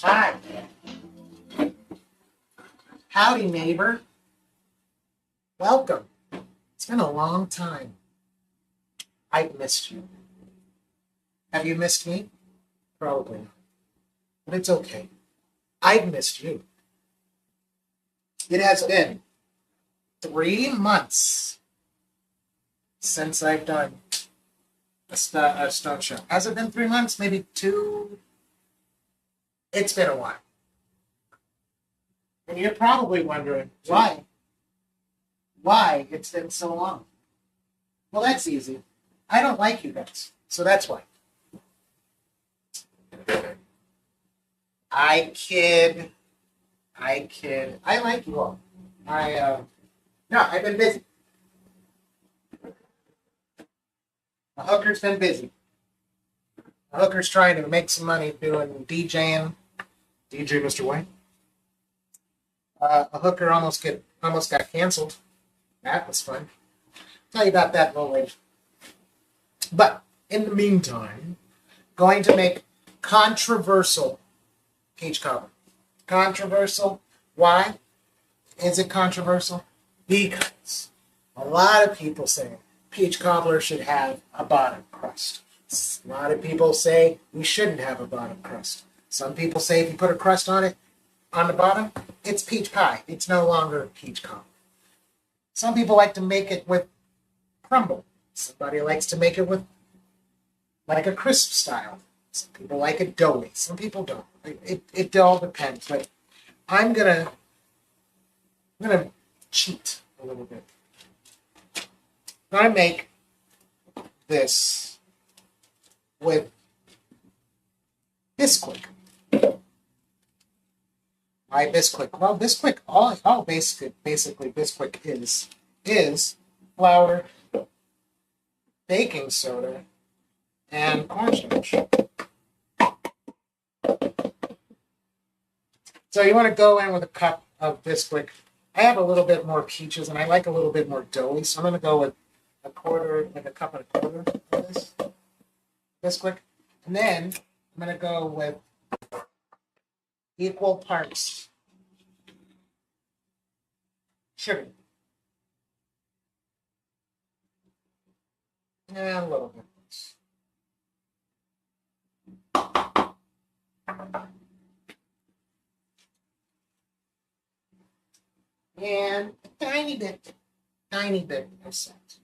Hi. Howdy, neighbor. Welcome. It's been a long time. I've missed you. Have you missed me? Probably not. But it's okay. I've missed you. It has been 3 months since I've done a stone show. Has it been 3 months? Maybe two? It's been a while. And you're probably wondering why. Why it's been so long. Well, that's easy. I don't like you guys, so that's why. I kid. I like you all. No, I've been busy. A hooker's been busy. A hooker's trying to make some money doing DJing. DJ Mr. White. A hooker almost got canceled. That was fun. Tell you about that in a little later. But in the meantime, going to make controversial peach cobbler. Controversial. Why is it controversial? Because a lot of people say peach cobbler should have a bottom crust. A lot of people say we shouldn't have a bottom crust. Some people say if you put a crust on it, on the bottom, it's peach pie. It's no longer peach cobbler. Some people like to make it with crumble. Somebody likes to make it with like a crisp style. Some people like it doughy. Some people don't. It all depends. But I'm gonna cheat a little bit. I'm gonna make this with Bisquick. Why Bisquick? Well, Bisquick, all basically Bisquick is flour, baking soda, and cornstarch. So you want to go in with a cup of Bisquick. I have a little bit more peaches, and I like a little bit more doughy, so I'm going to go with a cup and a quarter of this Bisquick. And then I'm going to go with equal parts sugar. And a little bit. And a tiny bit of salt.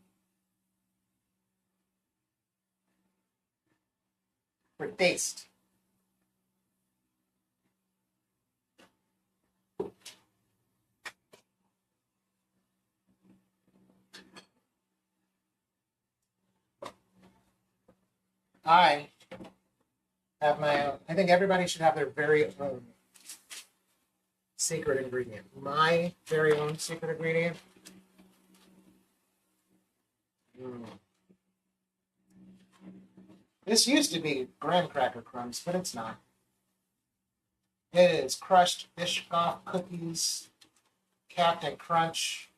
For taste. I have my own. I think everybody should have their very own secret ingredient. My very own secret ingredient. This used to be graham cracker crumbs, but it's not. It is crushed Biscoff cookies, Captain Crunch,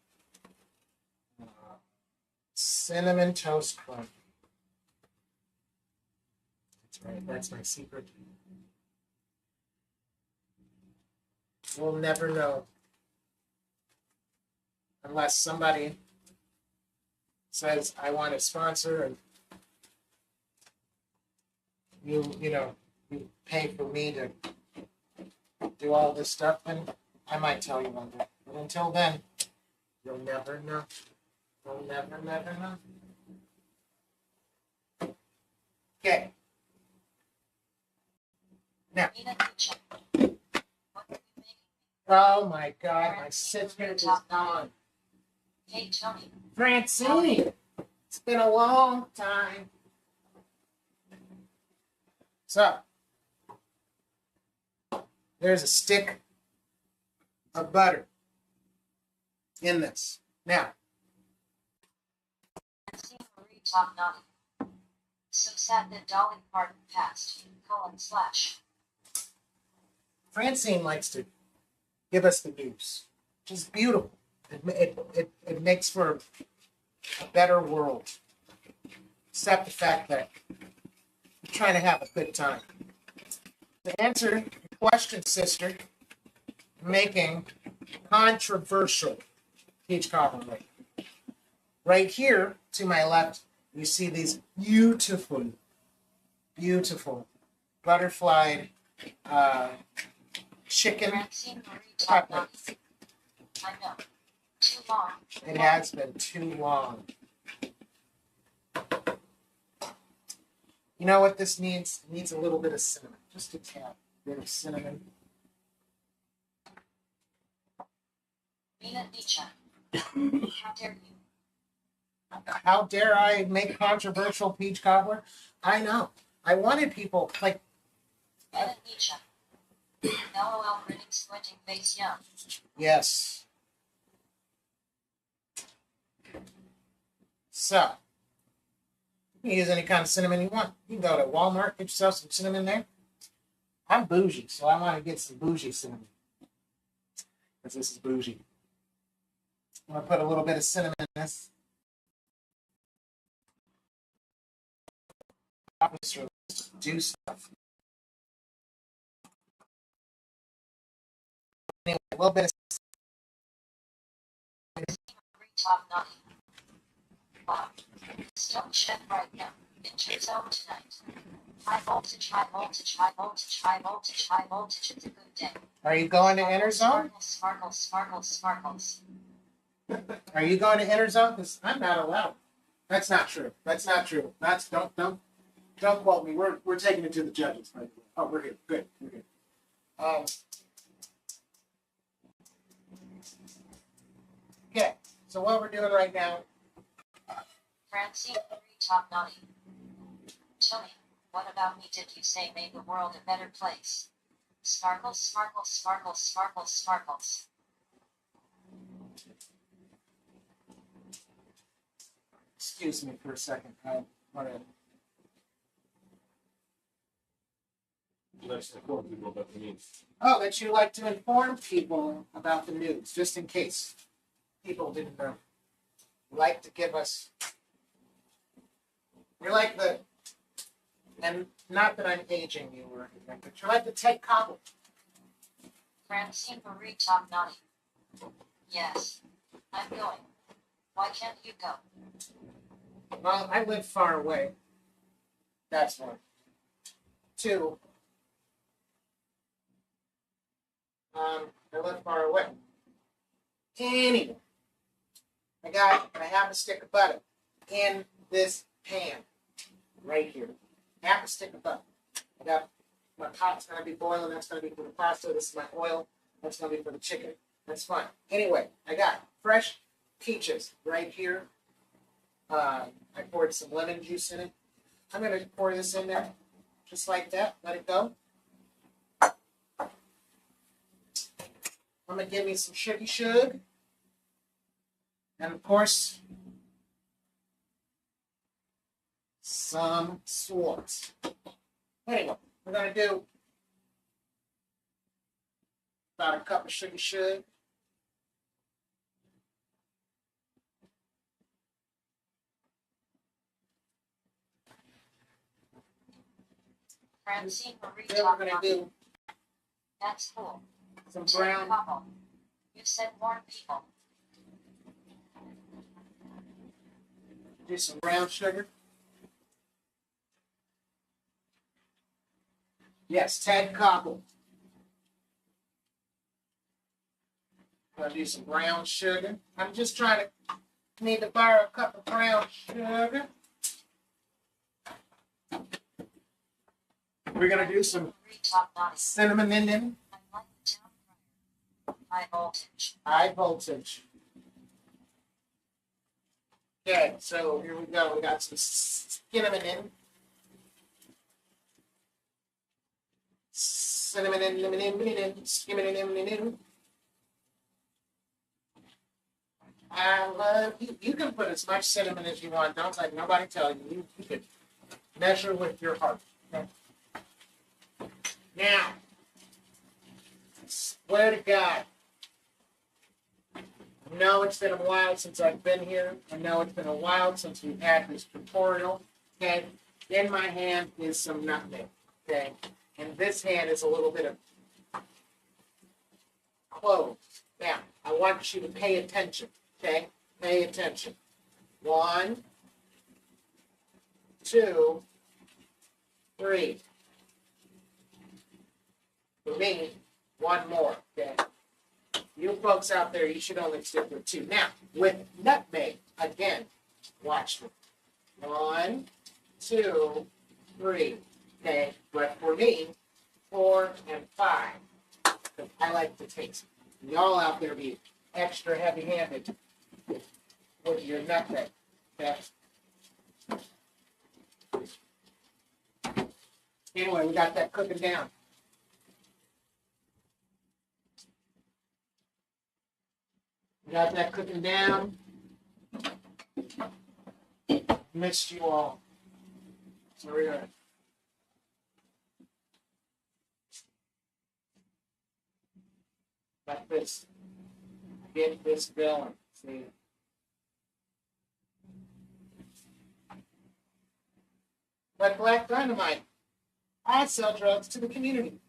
cinnamon toast crunch. That's right, that's my secret. We'll never know unless somebody says, I want a sponsor and you pay for me to do all this stuff, and I might tell you one day. But until then, you'll never know. You'll never know. Okay. Now. Oh my God, my sister is gone. Hey, Tony. Francine, it's been a long time. So, there's a stick of butter in this. Now, Francine Marie Top Naughty. So sad that Dolly Parton passed. / Francine likes to give us the news, which is beautiful. It makes for a better world. Except the fact that we're trying to have a good time. To answer your question, sister. Making controversial peach cobbler. Right here to my left, you see these beautiful, beautiful butterfly chicken Francine Marie cutlets. I know. Too long. It has been too long. You know what this needs? It needs a little bit of cinnamon. Just a tad bit of cinnamon. Mina Nietzsche. How dare you? How dare I make controversial peach cobbler? I know. I wanted people like Mina Nietzsche. LOL grinning squinting face young. yes. So you can use any kind of cinnamon you want. You can go to Walmart, get yourself some cinnamon there. I'm bougie, so I want to get some bougie cinnamon. Because this is bougie. I'm going to put a little bit of cinnamon in this. Do stuff. Anyway, a little bit of Top naughty. Wow. Stone shed right now. Injured zone tonight. High voltage, high voltage, high voltage, high voltage, high voltage. It's a good day. Are you going to Inner Zone? Sparkles, sparkles, sparkles. Are you going to Inner Zone? Because I'm not allowed. That's not true. That's not true. That's don't quote me. We're taking it to the judges. Oh, we're here. Good. We're good. Okay. So what we're doing right now? Francine Marie top naughty. Tell me, what about me did you say made the world a better place? Sparkles, sparkles, sparkles, sparkles, sparkles. Excuse me for a second. I want to. Let's inform people about the news. Oh, that you like to inform people about the news, just in case people didn't know. You like to give us. You're like the, and not that I'm aging you or anything, but you're like the Ted Koppel. Francine Marie top naughty. Yes, I'm going. Why can't you go? Well, I live far away. That's one. Two. I live far away. Anyway, I have a stick of butter in this pan right here. Half a stick of butter. I got my pot's gonna be boiling. That's gonna be for the pasta. This is my oil. That's gonna be for the chicken. That's fine. Anyway, I got fresh peaches right here. I poured some lemon juice in it. I'm gonna pour this in there, just like that. Let it go. I'm gonna give me some sugar, and of course, some salt. Anyway, we're gonna do about a cup of sugar. Francine Marie Then we're top gonna naughty. do That's cool. some Ted brown. Koppel. You said warn people. Do some brown sugar. Yes, Ted Koppel. Gonna do some brown sugar. I'm just trying to need to borrow a cup of brown sugar. We're gonna do some Marie top naughty. cinnamon in them. I like the town crier. High voltage. High voltage. Okay, so here we go. We got some cinnamon in. Cinnamon in, lemon in, cinnamon in. I love you. You can put as much cinnamon as you want. Don't let nobody tell you. You can measure with your heart. Okay? Now, swear to God, I know it's been a while since I've been here. I know it's been a while since we've had this tutorial. Okay, in my hand is some nutmeg. Okay, and this hand is a little bit of closed. Now, I want you to pay attention, okay? Pay attention. 1, 2, 3. For me, 1 more, okay? You folks out there, you should only stick with 2. Now, with nutmeg, again, watch me. 1, 2, 3. Okay, but for me, 4 and 5. Because I like to taste. Y'all out there be extra heavy-handed with your nutmeg. Okay. Anyway, we got that cooking down. We got that cooking down. Missed you all. So we're gonna let this get this going. See. Like Black Dynamite, I sell drugs to the community.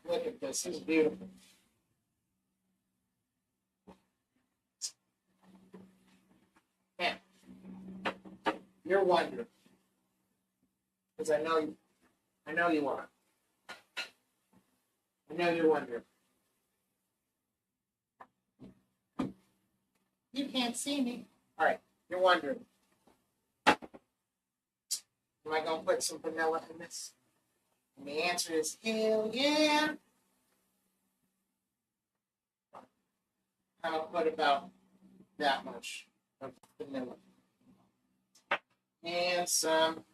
Look at this. This is beautiful. Now, you're wondering, because I know you are. I know you're wondering. You can't see me. All right, you're wondering. Am I going to put some vanilla in this? And the answer is hell yeah. I'm going to put about that much of vanilla. And some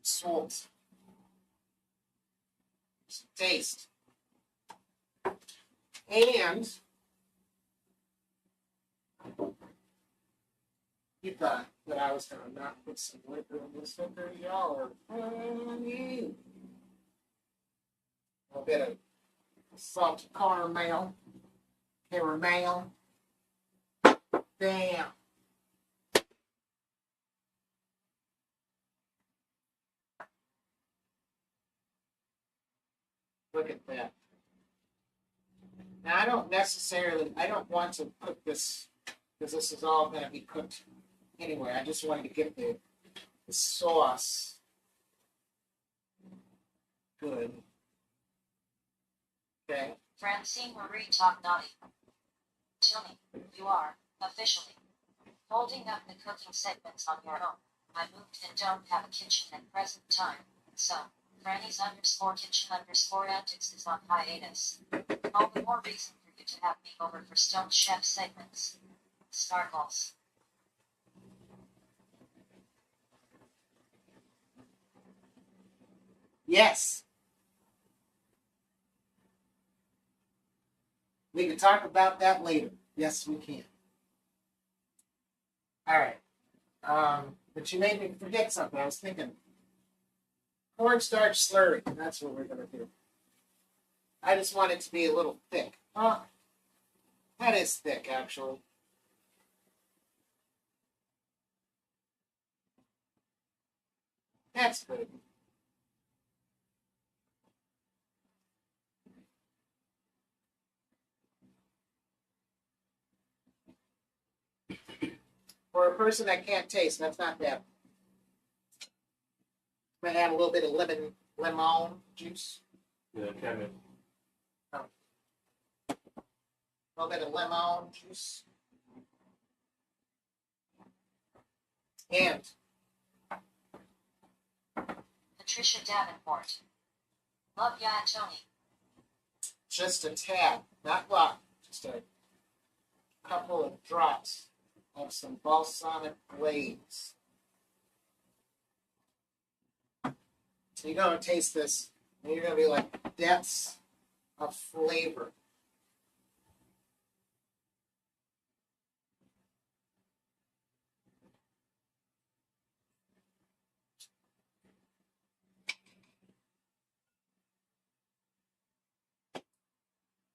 salt. Some taste. And you thought that I was going to not put some liquor in this liquor, y'all are funny. A little bit of salted caramel. Damn. Look at that. Now, I don't want to cook this, because this is all going to be cooked anyway. I just wanted to get the sauce good. Okay. Francine Marie Tognati. Tilly, you are, officially, holding up the cooking segments on your own. I moved and don't have a kitchen at present time, so Franny's_kitchen_antics is on hiatus. All the more reason for you to have me over for Stone Chef segments. Sparkles. Yes. We can talk about that later. Yes, we can. All right. But you made me forget something. I was thinking cornstarch slurry. That's what we're going to do. I just want it to be a little thick. That is thick, actually. That's good. For a person that can't taste, that's not bad. I'm going to add a little bit of lemon juice. Yeah, Kevin. A little bit of lemon juice. And Patricia Davenport. Love ya, Tony. just a tad, not a lot, just a couple of drops of some balsamic glaze. So you're going to taste this, and you're going to be like, depths of flavor.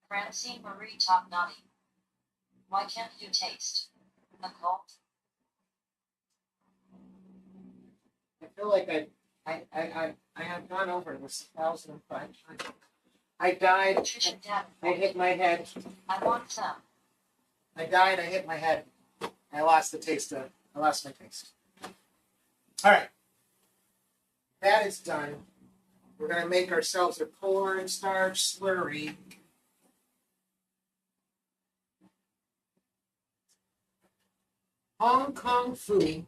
Francine Marie Tognati. Why can't you taste? A cold? I feel like I have gone over this 1,005 times. I died. Nutrition data. I hit my head. I want some. I died. I hit my head. I lost the taste of. I lost my taste. All right. That is done. We're gonna make ourselves a cornstarch slurry. Hong Kong foodie.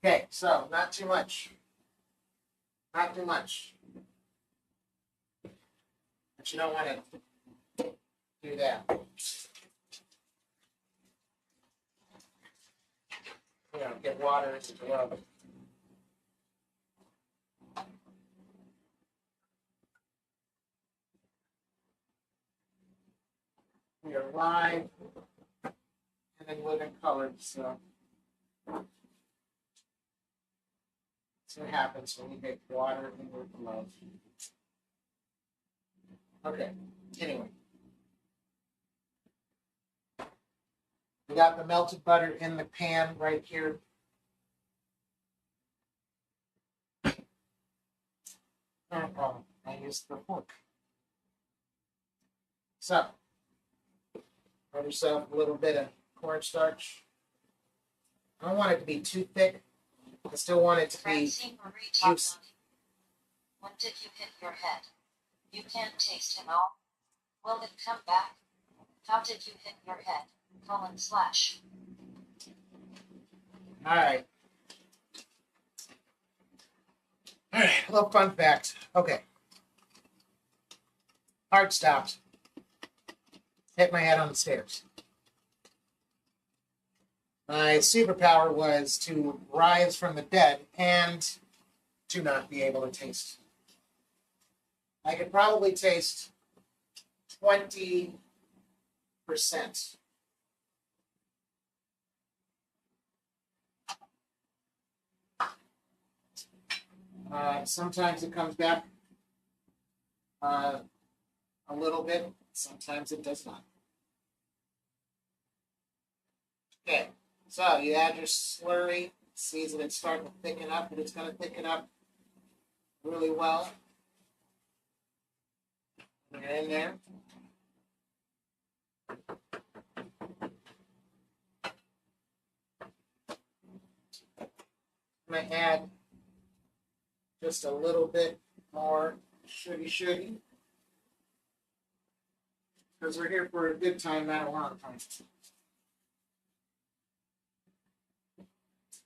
Okay, so not too much. Not too much. But you don't want to do that. You know, get water into the glove. We are live and then living colored, so that's what happens when you get water in your glove. Okay, anyway. We got the melted butter in the pan right here. No problem. I used the fork. So, pour yourself a little bit of cornstarch. I don't want it to be too thick. I still want it to be Francine Marie juicy. Topnani. When did you hit your head? You can't taste him all. Will it come back? How did you hit your head? / All right. All right, a little fun fact. Okay. Heart stopped. Hit my head on the stairs. My superpower was to rise from the dead and to not be able to taste. I could probably taste 20%. Sometimes it comes back a little bit. Sometimes it does not. Okay, so you add your slurry. See that it's starting to thicken up, but it's going to thicken up really well. You're in there. I'm going to add just a little bit more sugar. Because we're here for a good time, not a long time.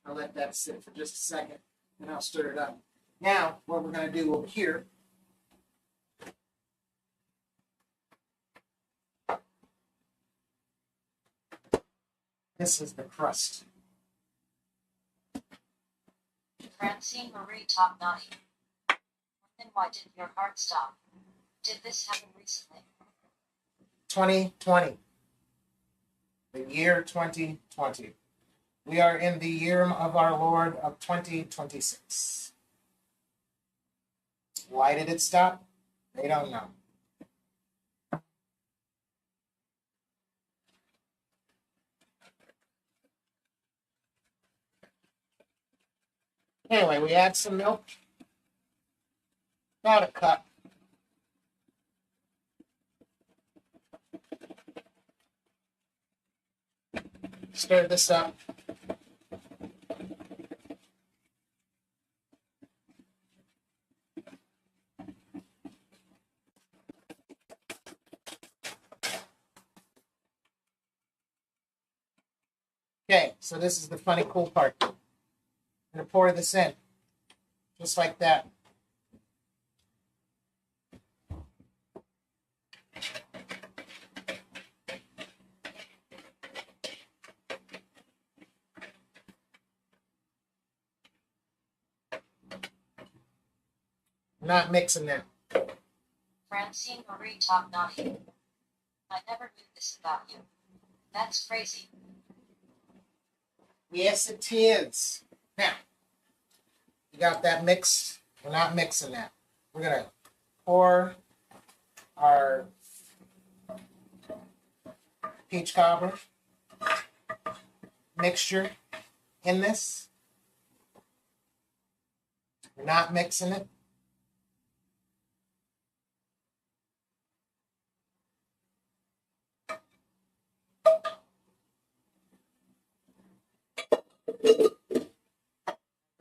I'll let that sit for just a second, and I'll stir it up. Now, what we're going to do over here, this is the crust. Francine Marie Topnani. Then why did your heart stop? Did this happen recently? 2020. The year 2020. We are in the year of our Lord of 2026. Why did it stop? They don't know. Anyway, we add some milk. About a cup. Stir this up. Okay, so this is the funny cool part. I'm going to pour this in, just like that. I'm not mixing that. Francine Marie Topnani. I never knew this about you. That's crazy. Yes, it is. Now, you got that mixed. We're not mixing that. We're going to pour our peach cobbler. mixture in this. We're not mixing it.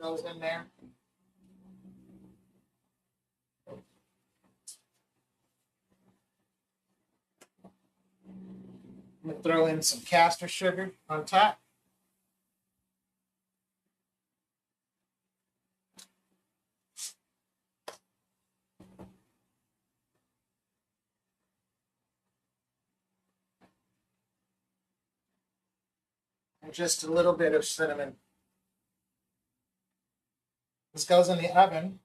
Goes in there. I'm going to throw in some castor sugar on top. And just a little bit of cinnamon. This goes in the oven.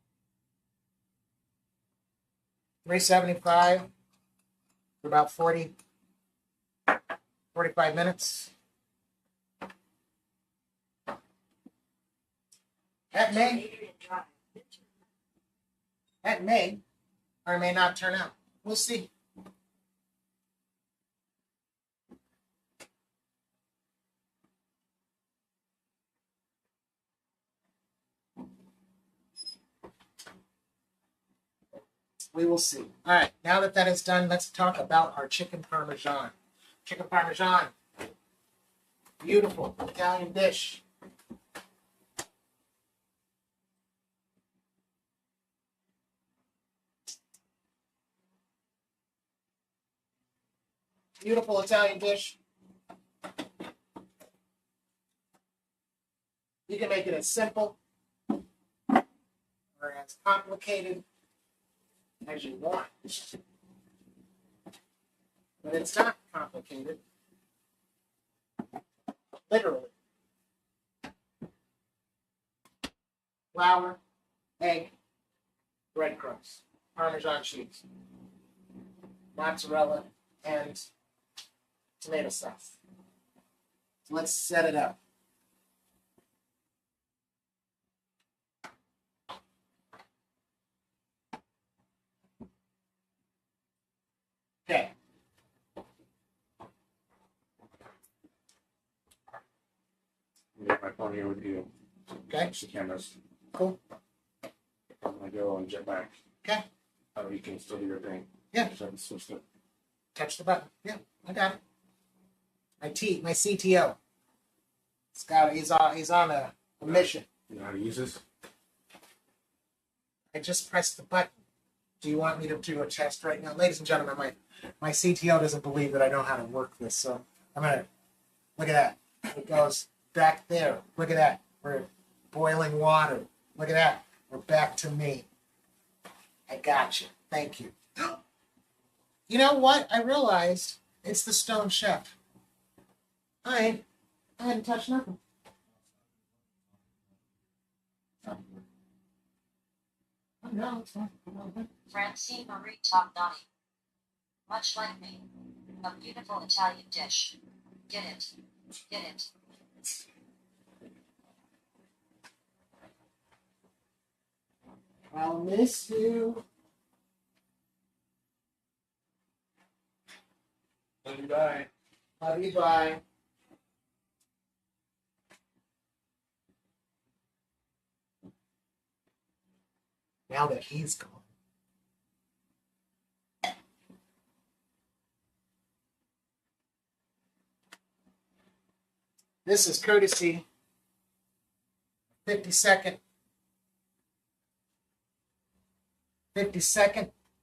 375 for about 45 minutes. That may or may not turn out. We'll see. We will see. All right, now that that is done, let's talk about our chicken parmesan. Chicken parmesan, beautiful Italian dish. Beautiful Italian dish. You can make it as simple or as complicated as you want. But it's not complicated. Literally. Flour, egg, breadcrumbs, Parmesan cheese, mozzarella, and tomato sauce. So let's set it up. Okay. Yeah, my phone here with you. Okay. The cameras. Cool. I'm gonna go and jet back. Okay. Oh, you can still do your thing. Yeah. Just have to switch it. Touch the button. Yeah, I got it. My CTO. He's on a mission. You know how to use this? I just pressed the button. Do you want me to do a test right now? Ladies and gentlemen, my CTO doesn't believe that I know how to work this, so I'm gonna look at that. It goes back there. Look at that. We're boiling water. Look at that. We're back to me. I got you. Thank you. You know what? I realized it's the Stone Chef. I hadn't touched nothing. Oh, no, it's not. Francine Marie Tognani. Much like me. A beautiful Italian dish. Get it. Get it. I'll miss you. Love you, bye. Love you, bye. Now that he's gone. This is courtesy 50-second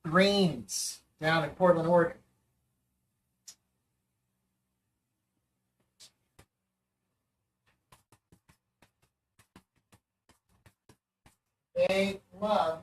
Greens down in Portland, Oregon. They love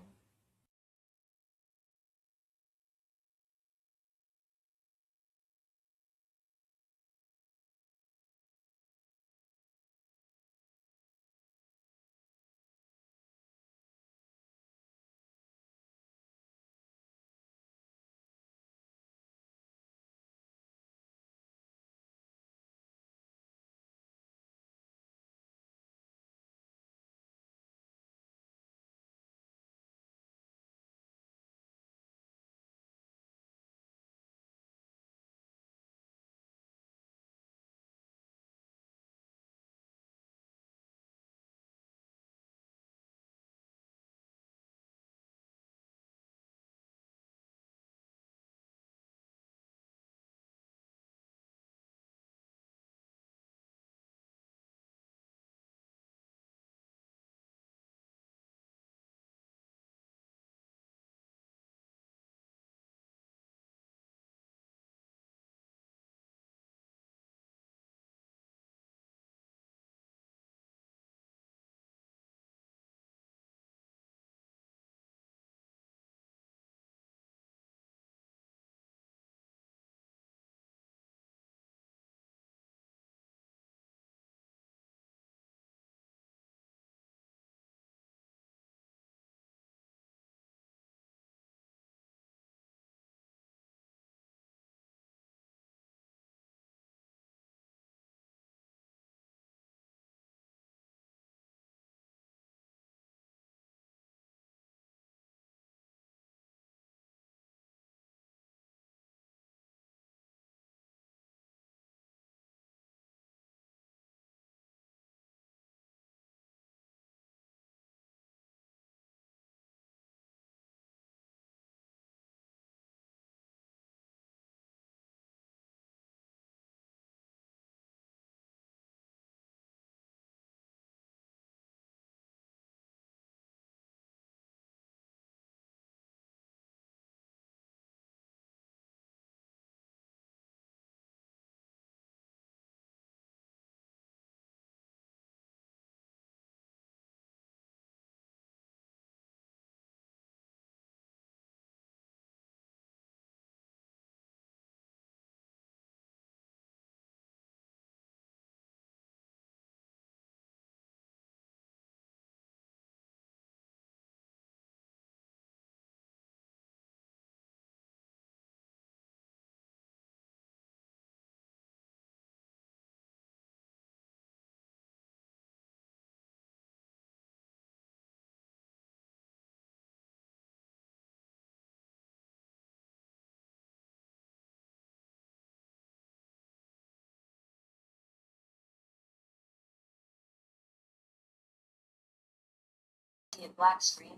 see a black screen?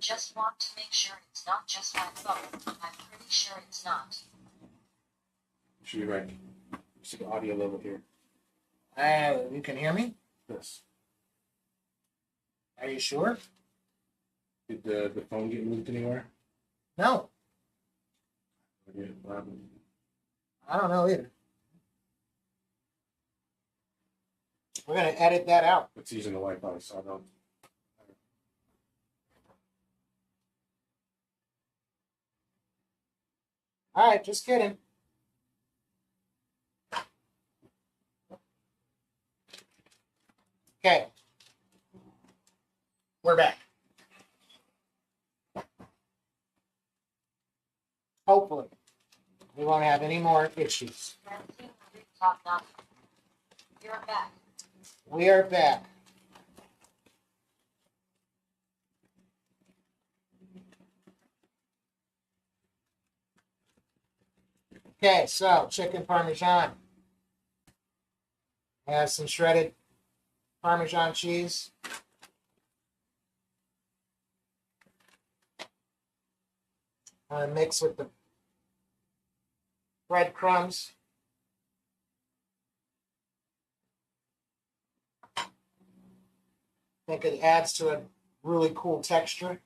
Just want to make sure it's not just my phone. I'm pretty sure it's not. Should be right. You see the audio level here. You can hear me? Yes. Are you sure? Did the phone get moved anywhere? No, Yeah, what happened? I don't know either. We're going to edit that out. It's using the Wi-Fi, so I don't. All right, just kidding. Okay. We're back. Hopefully, we won't have any more issues. Francine Marie Top Notch. You're back. We are back. Okay, so chicken parmesan. Has some shredded Parmesan cheese. Mix with the breadcrumbs. I think it adds to a really cool texture.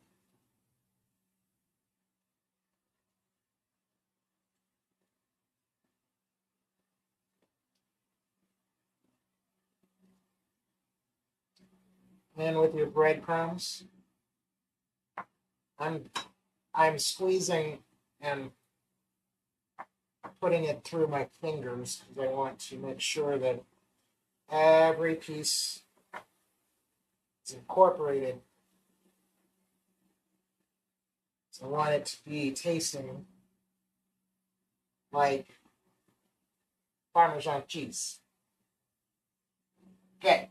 And with your breadcrumbs, I'm squeezing and putting it through my fingers because I want to make sure that every piece is incorporated. So I want it to be tasting like Parmesan cheese. Okay.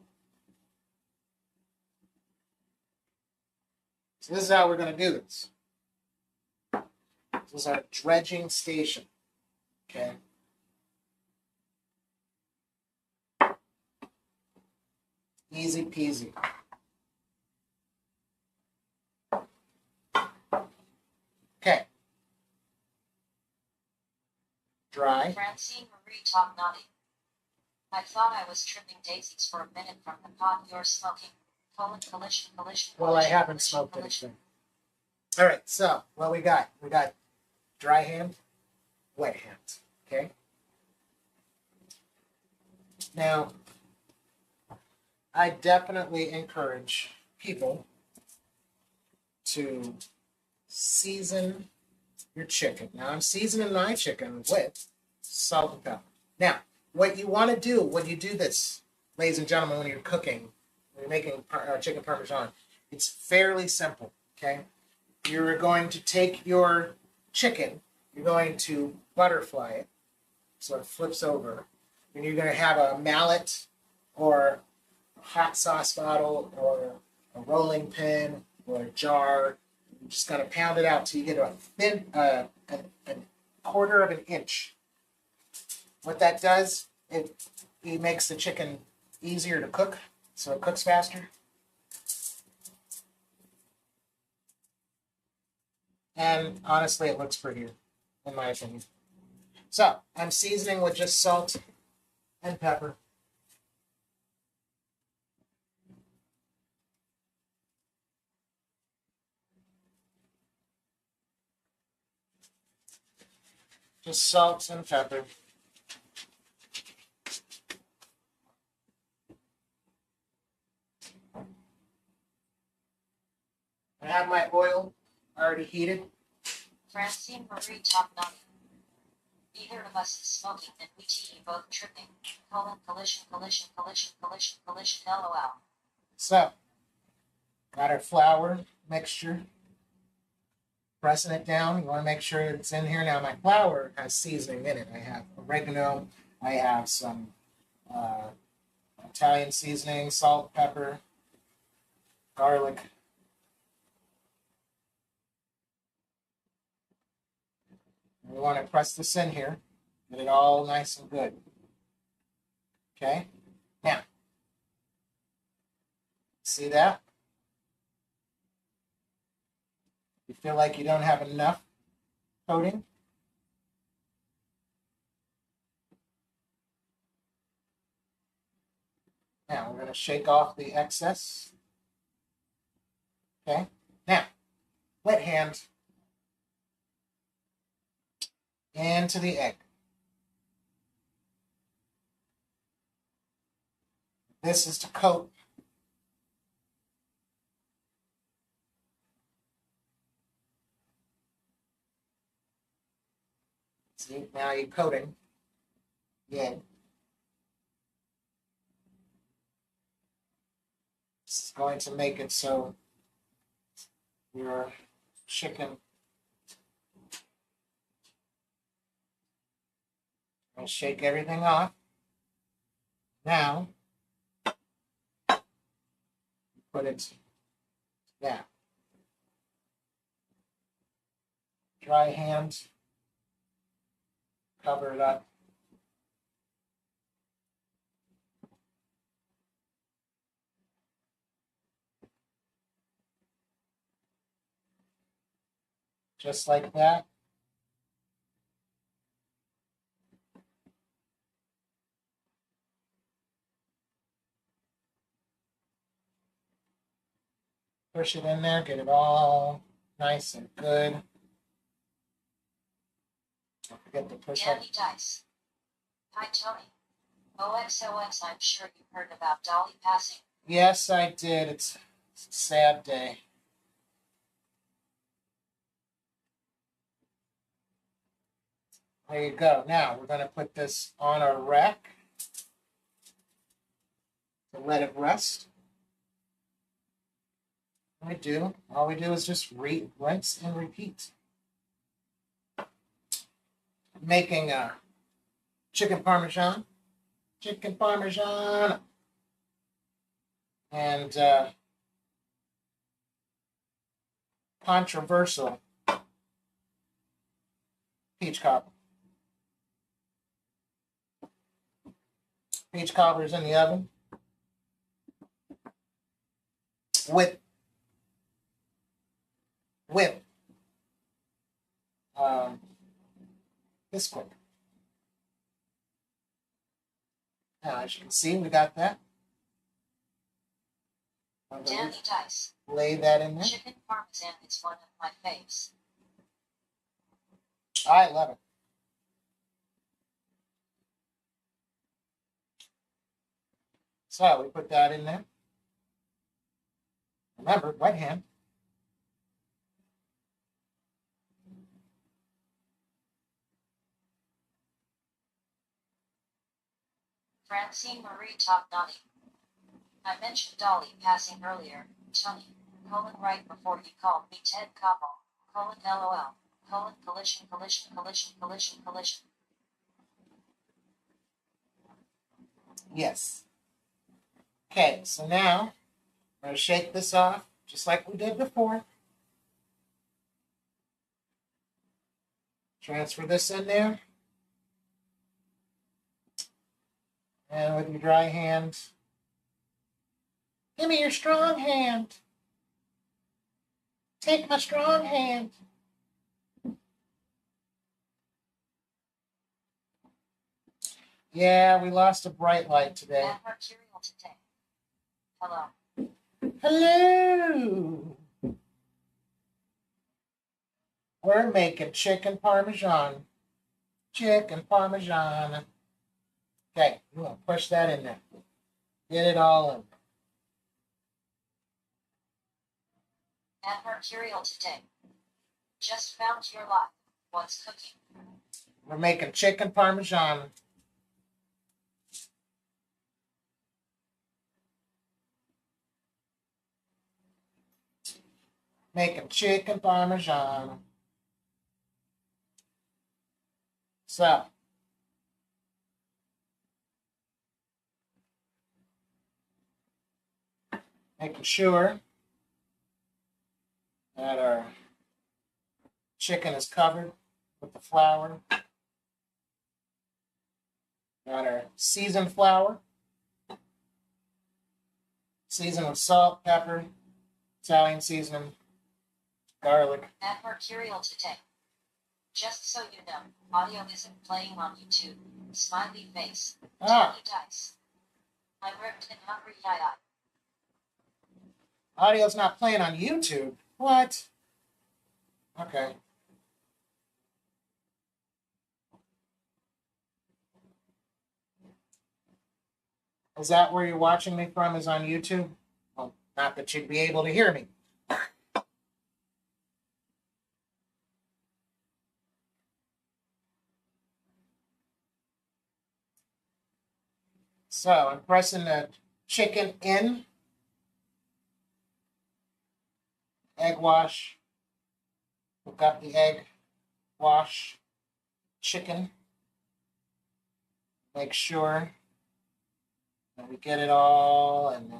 So this is how we're going to do this. This is our dredging station. Okay. Easy peasy. Okay. Dry. Francine Marie Top Notty. I thought I was tripping daisies for a minute from the pot you're smoking. Collision. Well, I haven't smoked anything. All right, so what we got? We got dry hand, wet hand. Okay. Now, I definitely encourage people to season your chicken. Now, I'm seasoning my chicken with salt and pepper. Now, what you want to do when you do this, ladies and gentlemen, when you're cooking, when you're making chicken parmesan, it's fairly simple, okay? You're going to take your chicken, you're going to butterfly it, so it flips over, and you're going to have a mallet or a hot sauce bottle or a rolling pin or a jar. You're just going to pound it out till you get a thin, a quarter of an inch. What that does, it makes the chicken easier to cook, so it cooks faster. And honestly, it looks prettier, in my opinion. So, I'm seasoning with just salt and pepper. Just salt and pepper. I have my oil already heated. Francine Marie Top Notty. Neither of us is smoking and we tea both tripping. Collision. LOL. So, got our flour mixture. Pressing it down. You want to make sure it's in here. Now, my flour has seasoning in it. I have oregano. I have some Italian seasoning, salt, pepper, garlic. We want to press this in here, get it all nice and good. Okay? Now, see that? You feel like you don't have enough coating? Now we're going to shake off the excess. Okay. Now, wet hand into the egg. This is to coat. See, now you're coating the egg. This is going to make it so your chicken will shake everything off. Now, put it down. Dry hand, cover it up. Just like that. Push it in there, get it all nice and good. Don't forget to push up. Danny Dice. Hi Tony. OXOX, I'm sure you heard about Dolly passing. Yes, I did. It's a sad day. There you go. Now we're going to put this on our rack to let it rest. All we do is just rinse and repeat. Making chicken parmesan, and controversial peach cobbler. Peach cobbler's in the oven with Bisquick. Now, as you can see, we got that. Danny Dice. Lay that in there. Chicken parmesan is one of my faves. I love it. So we put that in there. Remember, wet hand. Francine Marie Topnani. I mentioned Dolly passing earlier, Tony, right before you called me Ted Koppel, LOL, collision. Yes. Okay, so now we're going to shake this off just like we did before. Transfer this in there. And with your dry hand, give me your strong hand. Take my strong hand. Yeah, we lost a bright light today. And mercurial today. Hello. Hello. We're making chicken parmesan. Chicken parmesan. Okay, you want to push that in there. Get it all in. And mercurial today. Just found your life. What's cooking? We're making chicken parmesan. Making chicken parmesan. So, making sure that our chicken is covered with the flour. Got our seasoned flour. Seasoned with salt, pepper, Italian seasoning, garlic. At Mercurial today. Just so you know, audio isn't playing on YouTube. Smiley face. Ah, Tiny dice. I'm ripped and hungry. Yai. audio's not playing on YouTube. What? Okay. Is that where you're watching me from? Is on YouTube? Well, not that you'd be able to hear me. So I'm pressing the chicken in. Egg wash. Hook up the egg wash chicken. Make sure that we get it all and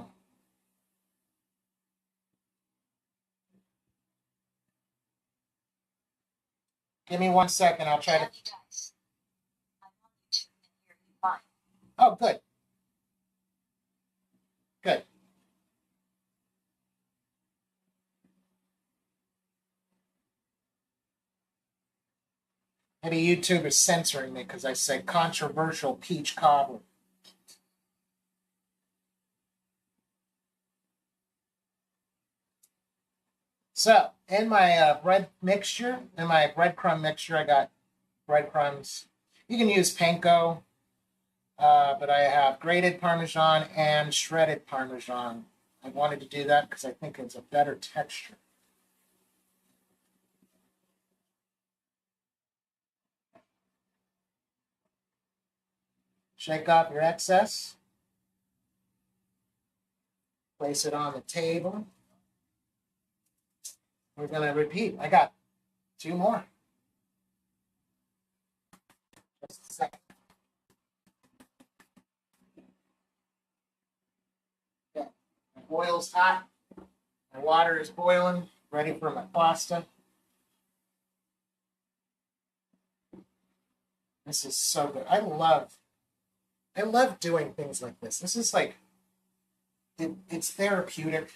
give me 1 second. I'll try to. Tiny dice. I'm on YouTube and hear you fine. Oh, good. Good. Maybe YouTube is censoring me because I said controversial peach cobbler. So, in my bread mixture, in my breadcrumb mixture, I got breadcrumbs. You can use panko, but I have grated Parmesan and shredded Parmesan. I wanted to do that because I think it's a better texture. Shake off your excess. Place it on the table. We're going to repeat. I got 2 more. Just a second. Okay. My oil's hot. My water is boiling. Ready for my pasta. This is so good. I love doing things like this. This is like, it's therapeutic.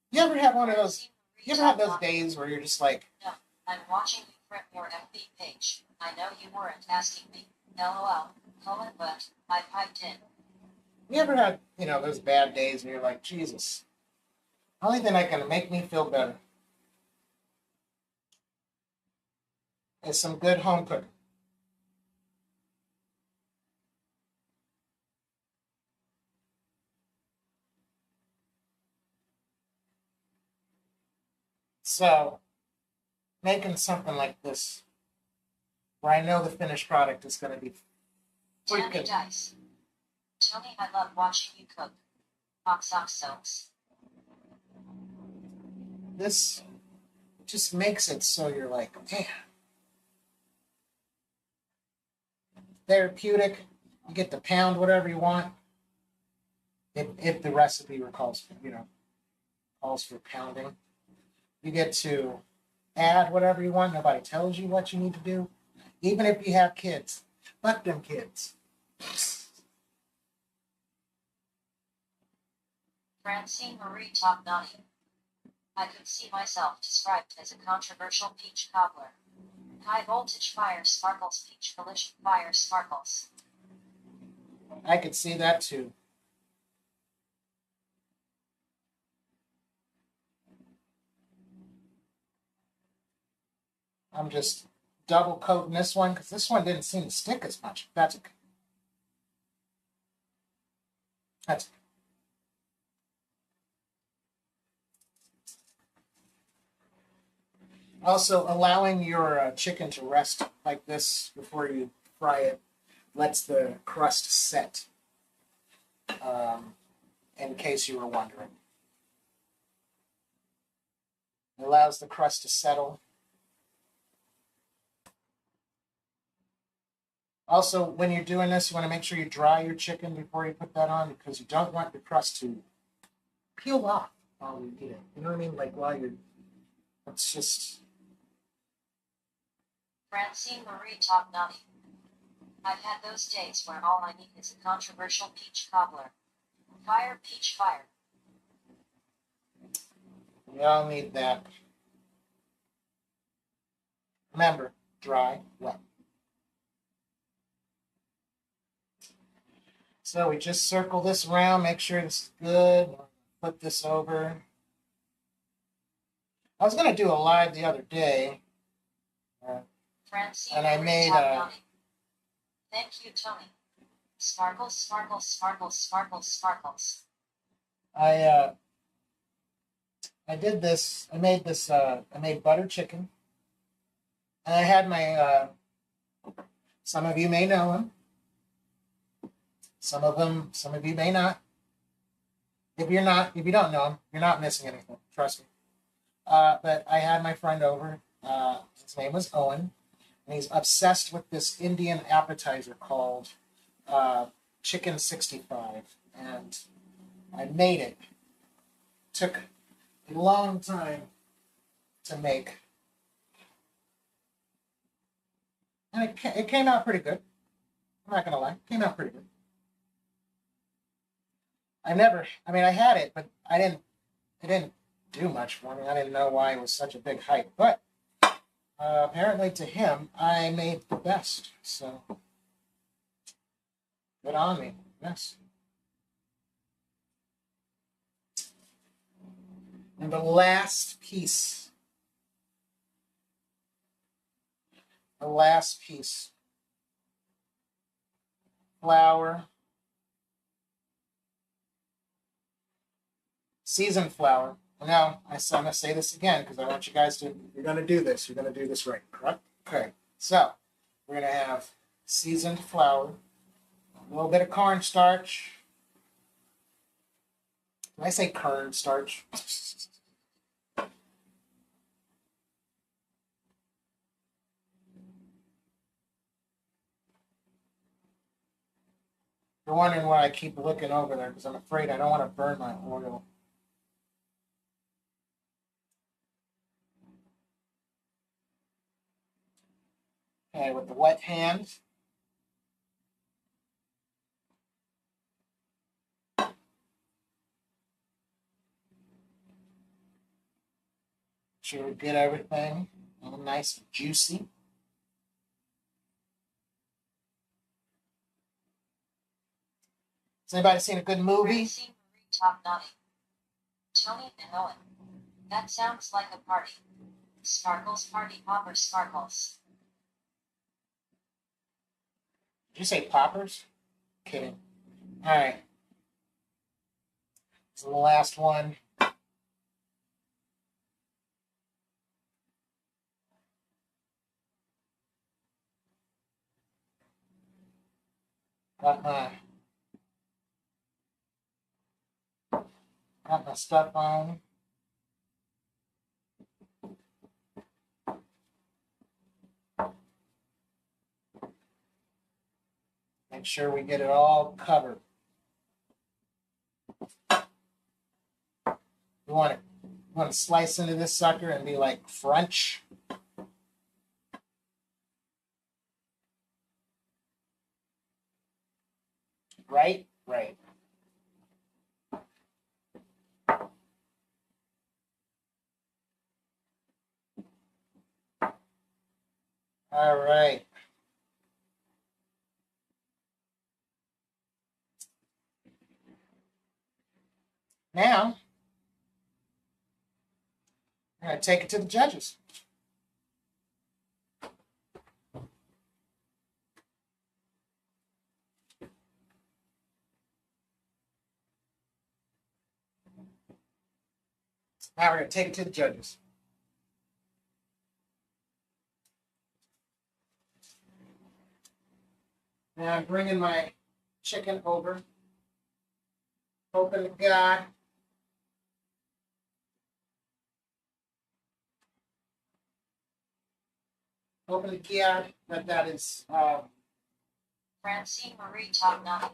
You ever have one of those? You ever have those days where you're just like, No, I'm watching you print your FB page. I know you weren't asking me. LOL. But I piped in. you ever had, those bad days where you're like, Jesus, only thing that can make me feel better is some good home cooking. So, making something like this, where I know the finished product is going to be Tiny freaking. dice. Tony, I love watching you cook. Oxoxos. This just makes it so you're like, man, therapeutic. You get to pound whatever you want. If the recipe calls for pounding, you get to add whatever you want. Nobody tells you what you need to do, even if you have kids. Fuck them kids. Francine Marie Tognani. I could see myself described as a controversial peach cobbler. High voltage fire sparkles, peach collision fire sparkles. I could see that too. I'm just double coating this one because this one didn't seem to stick as much. That's okay. That's okay. Also, allowing your chicken to rest like this before you fry it lets the crust set, in case you were wondering. It allows the crust to settle. Also, when you're doing this, you want to make sure you dry your chicken before you put that on because you don't want the crust to peel off while you eat it. You know what I mean? Like while you're, it's just... Francine Marie Tognani. I've had those days where all I need is a controversial peach cobbler. Fire, peach fire. We all need that. Remember, dry, wet. So we just circle this around, make sure it's good. Flip this over. I was going to do a live the other day. Francine And I Marie made Tognoni. Thank you, Tony. Sparkles, sparkles, sparkles, sparkles, sparkles. I did this. I made this. I made butter chicken, and I had my. Some of you may know him. Some of you may not. If you don't know him, you're not missing anything. Trust me. But I had my friend over. His name was Owen, and he's obsessed with this Indian appetizer called Chicken 65, and I made it. Took a long time to make, and it came out pretty good. I'm not gonna lie, it came out pretty good. I had it, but it didn't do much for me. I didn't know why it was such a big hype, but apparently to him, I made the best. So good on me. Yes. And the last piece. Flour. Seasoned flour. Now, I'm going to say this again because I want you guys to, you're going to do this. You're going to do this right, correct? Okay. So, we're going to have seasoned flour, a little bit of cornstarch. Did I say cornstarch? You're wondering why I keep looking over there because I'm afraid I don't want to burn my oil. Okay, with the wet hand. Sure we get everything all nice and juicy. Has anybody seen a good movie? Francine Marie Tognoni. Tony and Owen. That sounds like a party. Sparkles, party popper, sparkles. Did you say poppers? Kidding. All right. This is the last one. Got my stuff on. Make sure we get it all covered. You want to slice into this sucker and be like French. Right? Right. All right. Now, I'm going to take it to the judges. Now we're going to take it to the judges. Now I'm bringing my chicken over. Hoping to God. Hoping to God that is. Francine Marie Tognoni.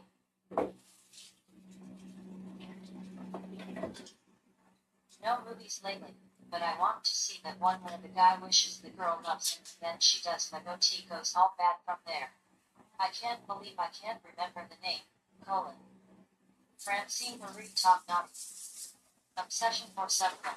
No movies lately, but I want to see that one where the guy wishes the girl loves him, then she does, the goatee goes all bad from there. I can't believe I can't remember the name. Francine Marie Tognoni. Obsession for something.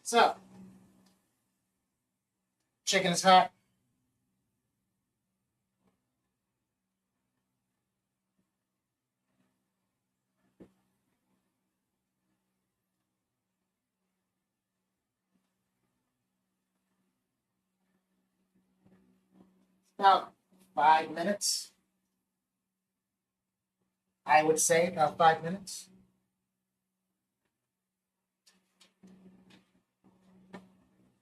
So, chicken is hot. About 5 minutes. I would say about 5 minutes.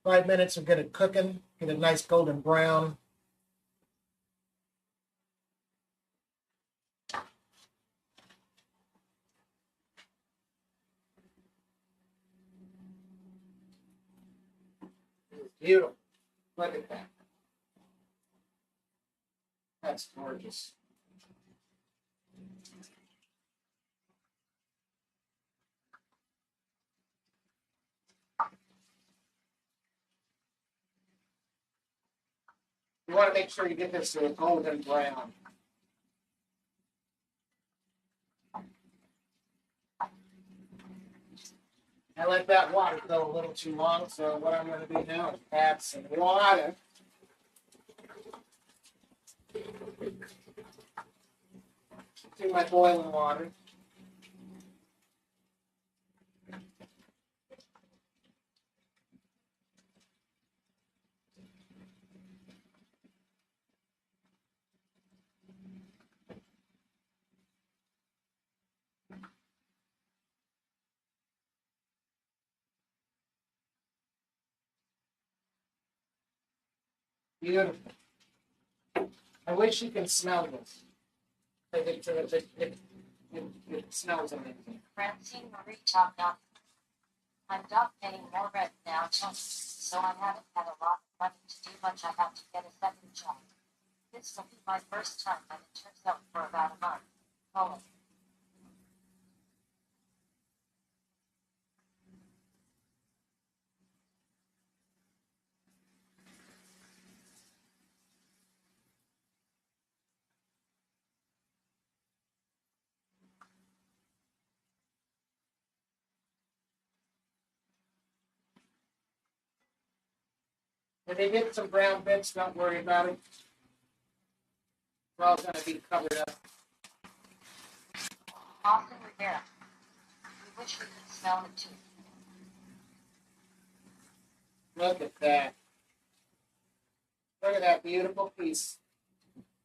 Five minutes will get it cooking, get a nice golden brown. It's beautiful. Look at that. That's gorgeous. You want to make sure you get this to a golden brown. I let that water go a little too long, so what I'm going to do now is add some water. To my boiling water. Beautiful. I wish you can smell this. It smells amazing. Francine Marie Top Notch. I'm not getting more red now, Tony, so I haven't had a lot of money to do much. I have to get a second job. This will be my first time, and it turns out for about a month. Oh, If they get some brown bits, don't worry about it. It's all going to be covered up. Austin Rivera. We wish we could smell it too. Look at that. Look at that beautiful piece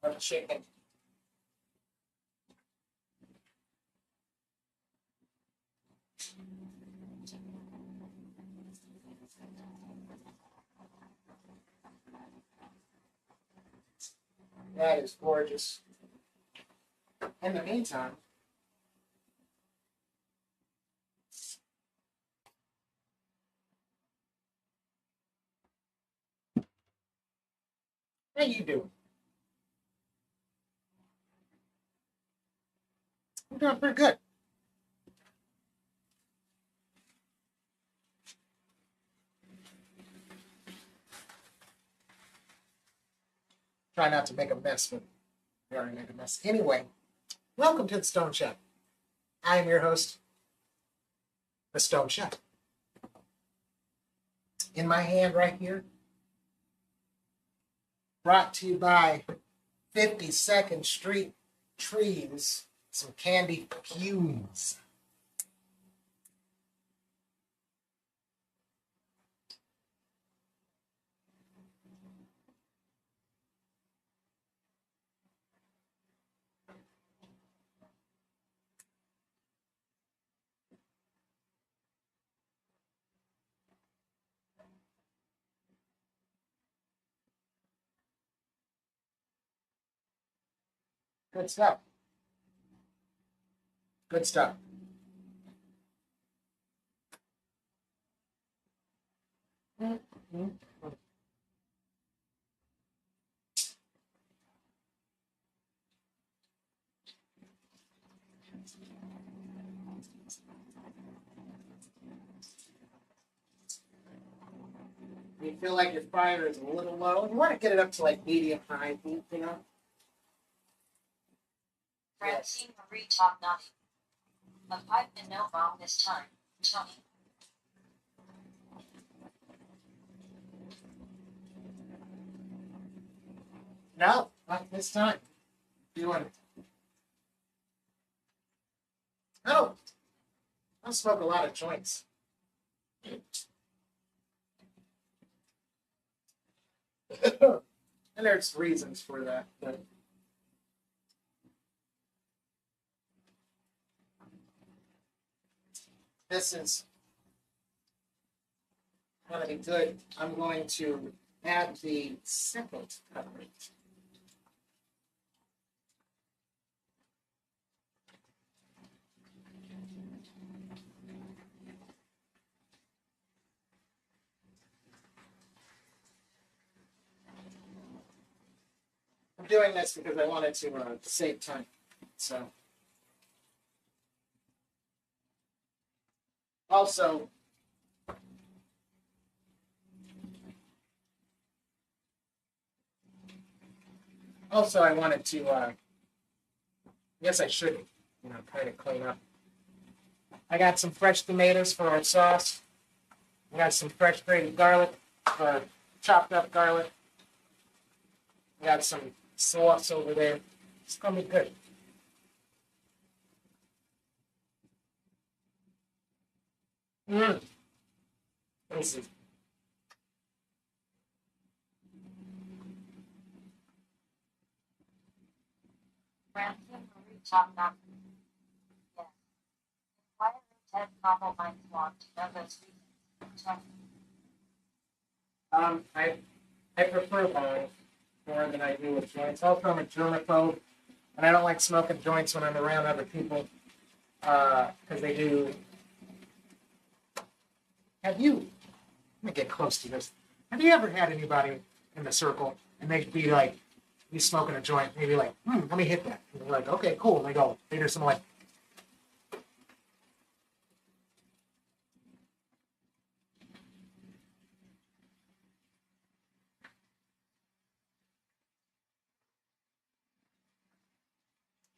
of chicken. That is gorgeous. In the meantime, how you doing? I'm doing pretty good. Try not to make a mess, but we already made a mess. Anyway, welcome to the Stone Chef. I am your host, the Stone Chef. In my hand right here, brought to you by 52nd Street Trees, some candy fumes. Good stuff. Good stuff. You feel like your fire is a little low. You want to get it up to like medium high heat, you know? Francine Marie Top Notch. A pipe and no bomb this time, Tony. No, not this time. Doing it. No, I smoke a lot of joints. And there's reasons for that, but this is going to be good. I'm going to add the second coverage. I'm doing this because I wanted to save time. So, also, I wanted to. I guess I should, kind of clean up. I got some fresh tomatoes for our sauce. I got some fresh grated garlic for chopped up garlic. I got some sauce over there. It's gonna be good. This is Ramsey Marie top notch. Yes. Why are Ted novel minds want to know those reasons? Tell me. I prefer bong more than I do with joints. Also, I'm a germaphobe, and I don't like smoking joints when I'm around other people because they do. Have you? Let me get close to this. Have you ever had anybody in the circle and they'd be like, you smoking a joint, maybe like, let me hit that. And they're like, okay, cool. And they go, they do some like.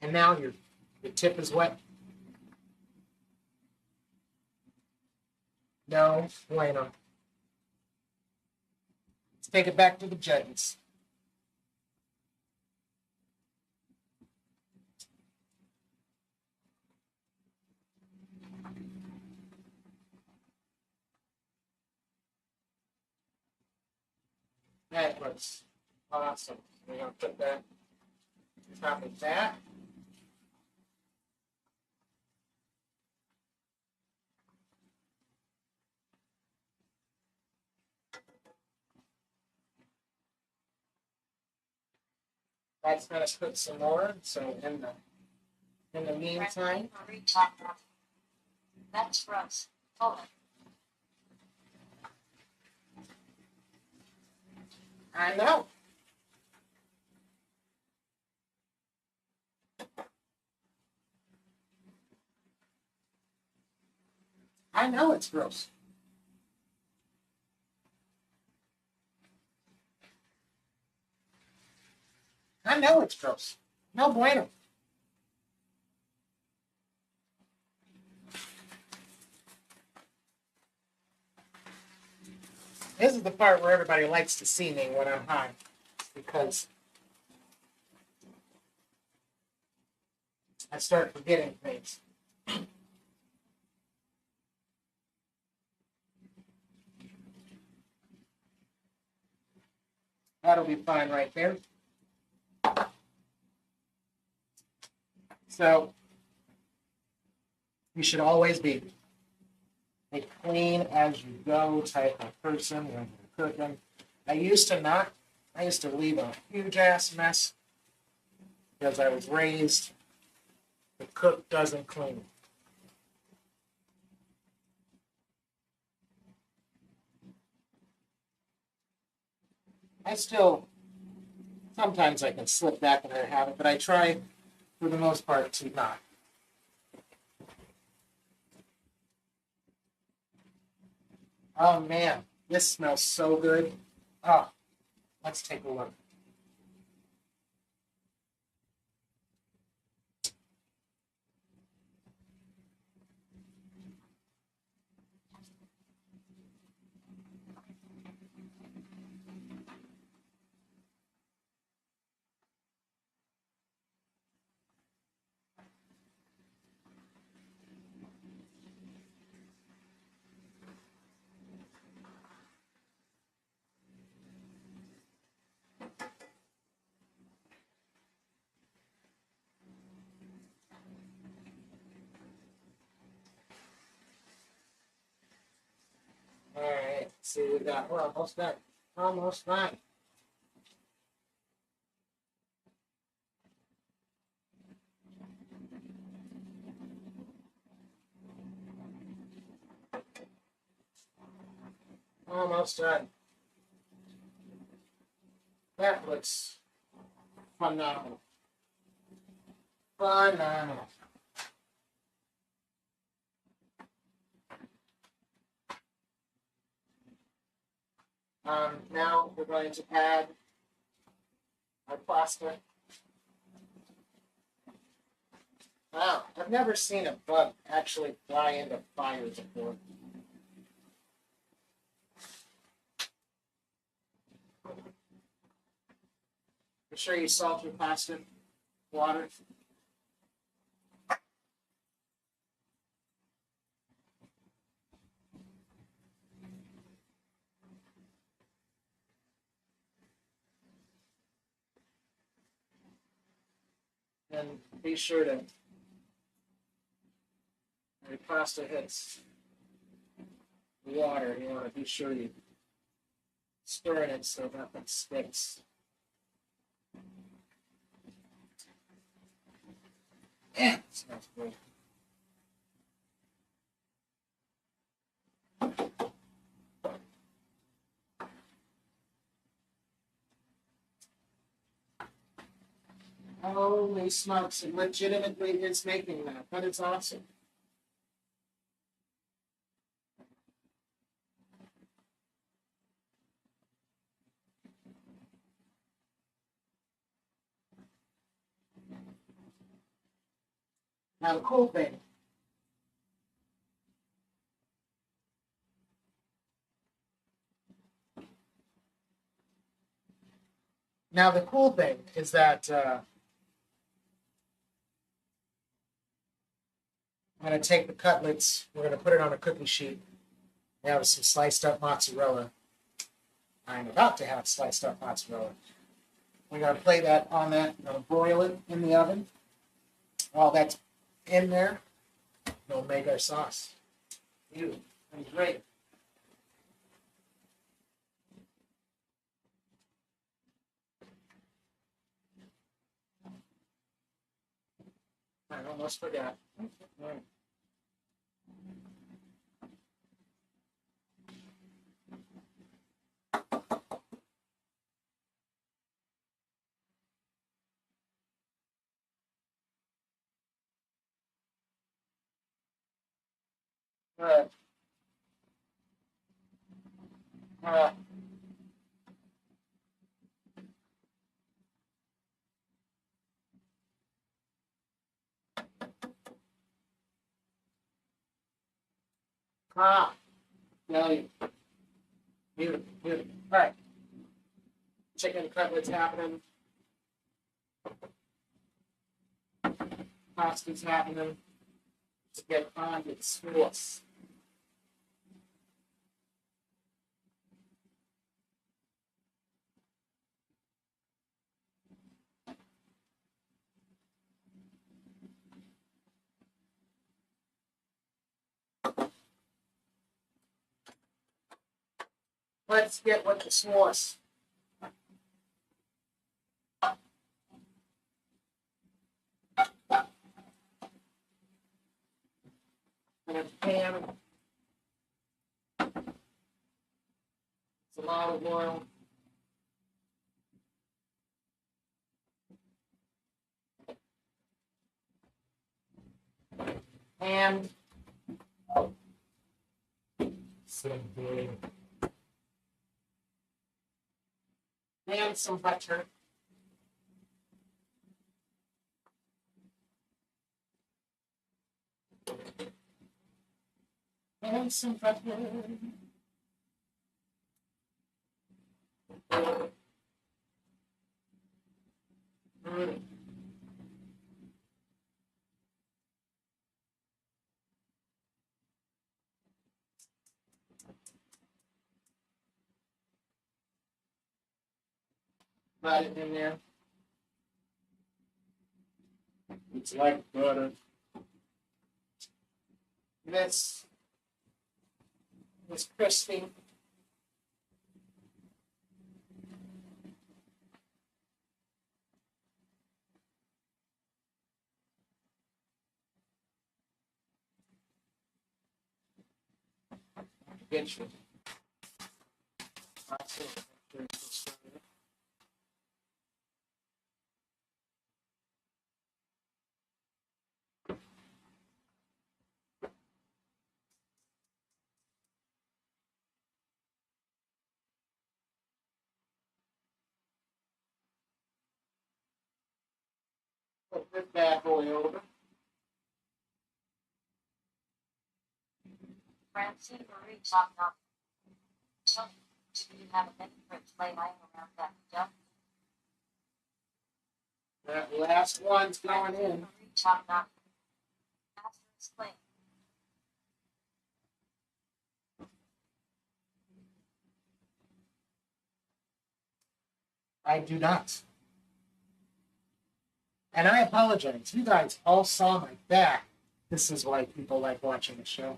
And now your tip is wet. No, bueno. Let's take it back to the judges. That looks awesome. We're going to put that on top of that. That's going to cook some more. So in the meantime, Ramsey Marie top notch. That's gross. Hold it. I know. I know it's gross. I know it's gross. No bueno. This is the part where everybody likes to see me when I'm high, because I start forgetting things. That'll be fine right there. So you should always be a clean as you go type of person when you're cooking. I used to not. I used to leave a huge ass mess because I was raised the cook doesn't clean. I still sometimes I can slip back into that habit, but I try for the most part to not. Oh man, this smells so good. Oh, let's take a look. See, we got, we're almost done. Almost done. Almost done. That looks phenomenal. Phenomenal. Now we're going to add our pasta. Wow, I've never seen a bug actually fly into fire before. Make sure you salt your pasta, water. And be sure to, when your pasta hits the water, you want to be sure you stir it so nothing sticks. Yeah, smells good. Holy smokes, it legitimately is making that. That is awesome. Now, the cool thing. Now, the cool thing is that I'm going to take the cutlets, we're going to put it on a cookie sheet. We have some sliced up mozzarella. I'm about to have sliced up mozzarella. We're going to play that on that, we're going to broil it in the oven. While that's in there, we'll make our sauce. Ew, that's great. I almost forgot. Uh, uh, ah, no, beautiful, beautiful. All right, chicken cutlets happening. Pasta's happening. To get on with sauce. Let's get with the sauce. And a pan, some olive oil. And some butter. And some butter. And some butter. Mm. Put it in there. It's like butter. This is crispy. get you. That's it. Make sure it's still straight. Put this bad boy over. Francie Marie Top Knot. Tony, do you have a mini fridge lying around that window? That last one's going Francie in. Marie Top Knot. After explain. I do not. And I apologize. You guys all saw my back. This is why people like watching the show.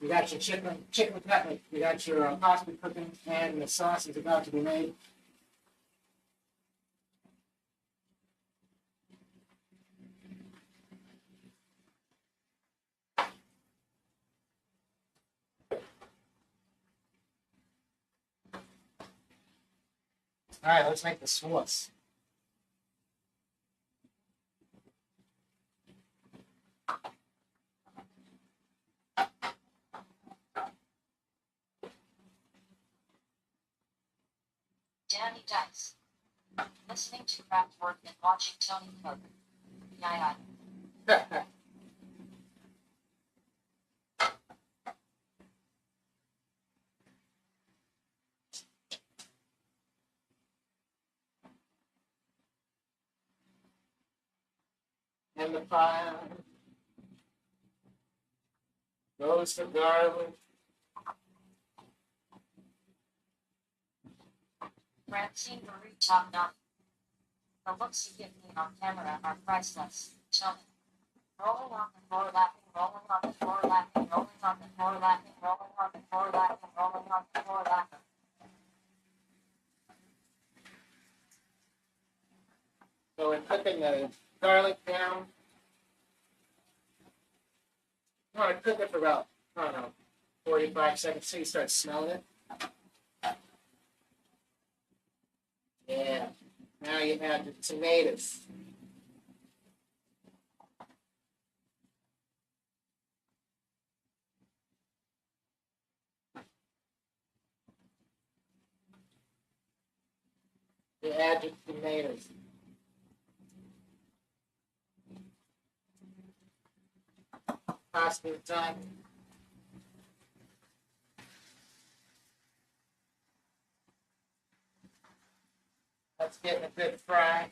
You got your chicken cutlet. You got your pasta cooking, and the sauce is about to be made. All right, let's make the sauce. Danny Dice. Listening to Craftwork and watching Tony cook. Yeah. And the fire goes to garlic. Francine Marie Top Knot. The looks you give me on camera are priceless. Tony. Rolling on the floor, laughing, rolling on the floor, laughing, rolling on the floor, laughing, rolling on the floor, laughing, rolling on the floor, laughing. So we're cooking the garlic down. You want to cook it for about, I don't know, 45 seconds so you start smelling it. Yeah. Now you add the tomatoes. You add your tomatoes. Pasta done. Let's get a good fry.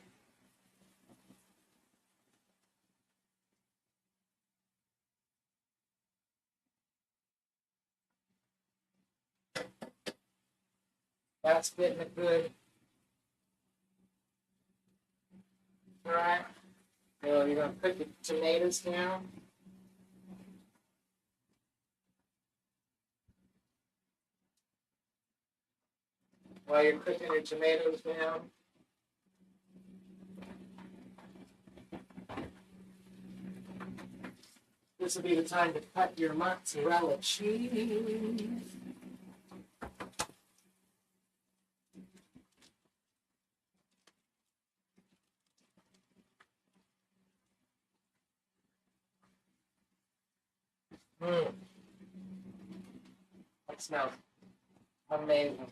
That's getting a good fry. So you're going to put the tomatoes down. While you're cooking your tomatoes down, this will be the time to cut your mozzarella cheese. Mmm. That smells amazing.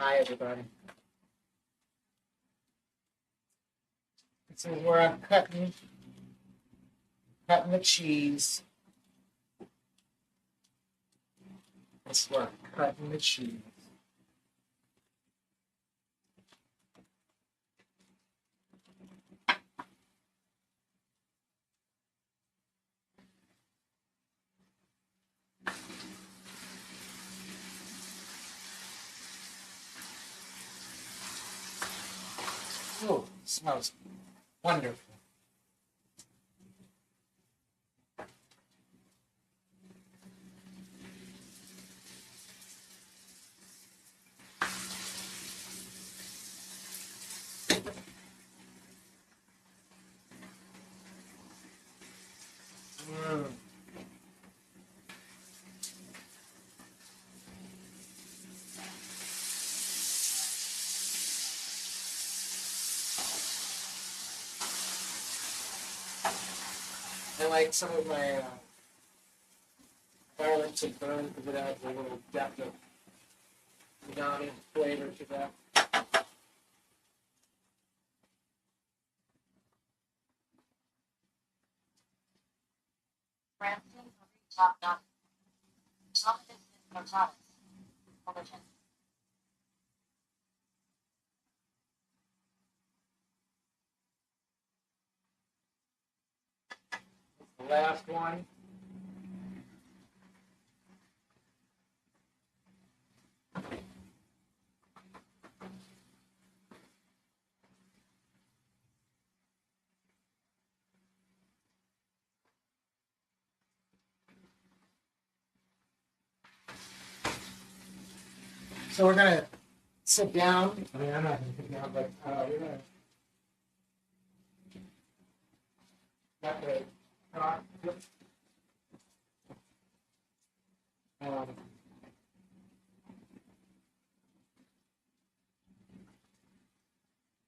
Hi, everybody. This is where I'm cutting the cheese. This is where I'm cutting the cheese. Oh, smells wonderful. Mm. I like some of my garlic to burn because it adds a little depth of umami flavor to that. Ramsey three top notch. Tomatis and potatis. Collagen. The last one. So we're gonna sit down. I mean, I'm not gonna sit down, but we're gonna. That way. Um,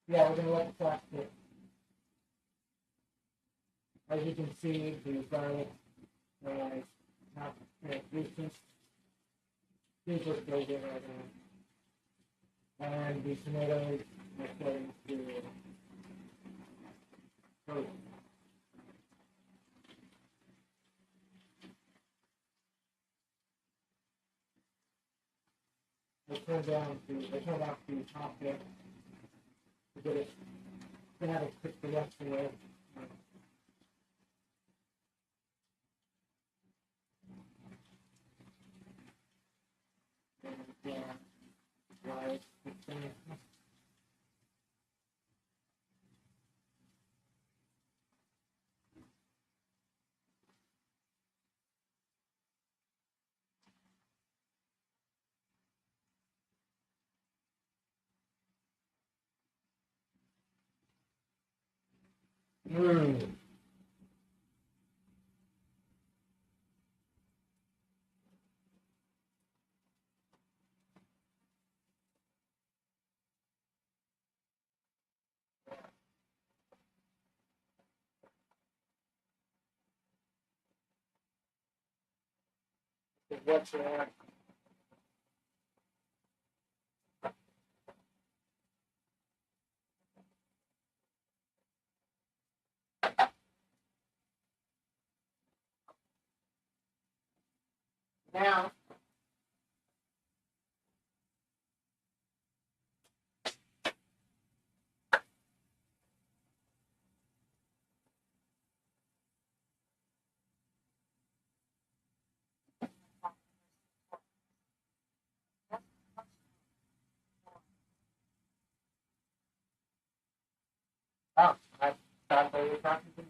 yeah, we're gonna let the sauce cook. As you can see, the garlic not recent. These look very good right now. And the tomatoes are starting to coat. I turned off the top bit to get it to have it cook the rest of it. And right. Mmm. What's that? Now, oh, I thought they were talking to me.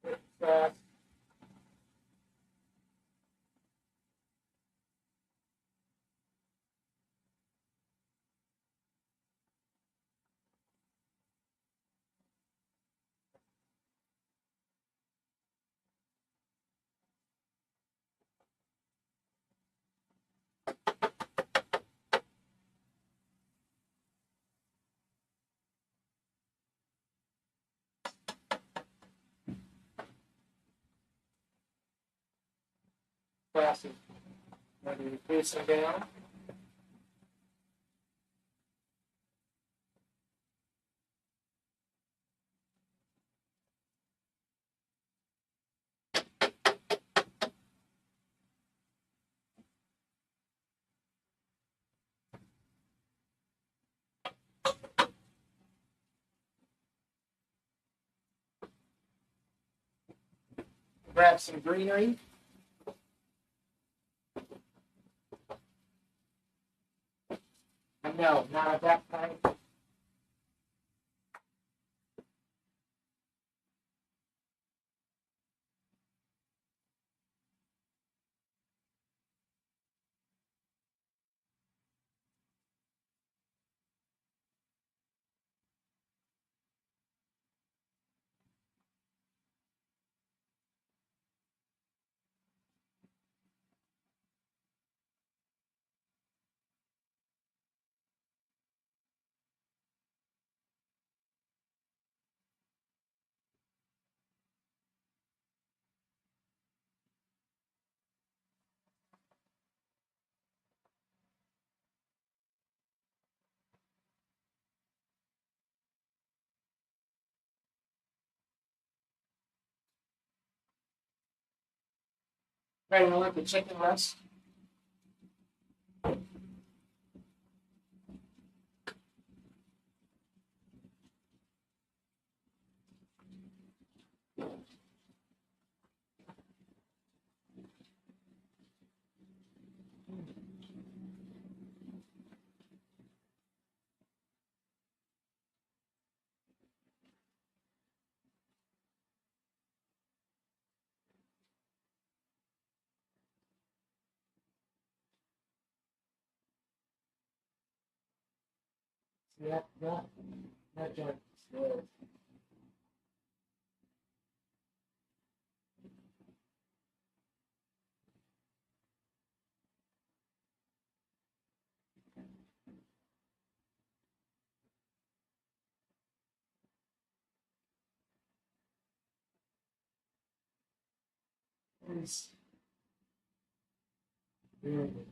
It's, Classic. Maybe facing down. Grab some greenery. No, not at that point. Right, we'll let the chicken rest. Yeah, that joint is good. It's very good.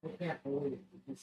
I can't believe it.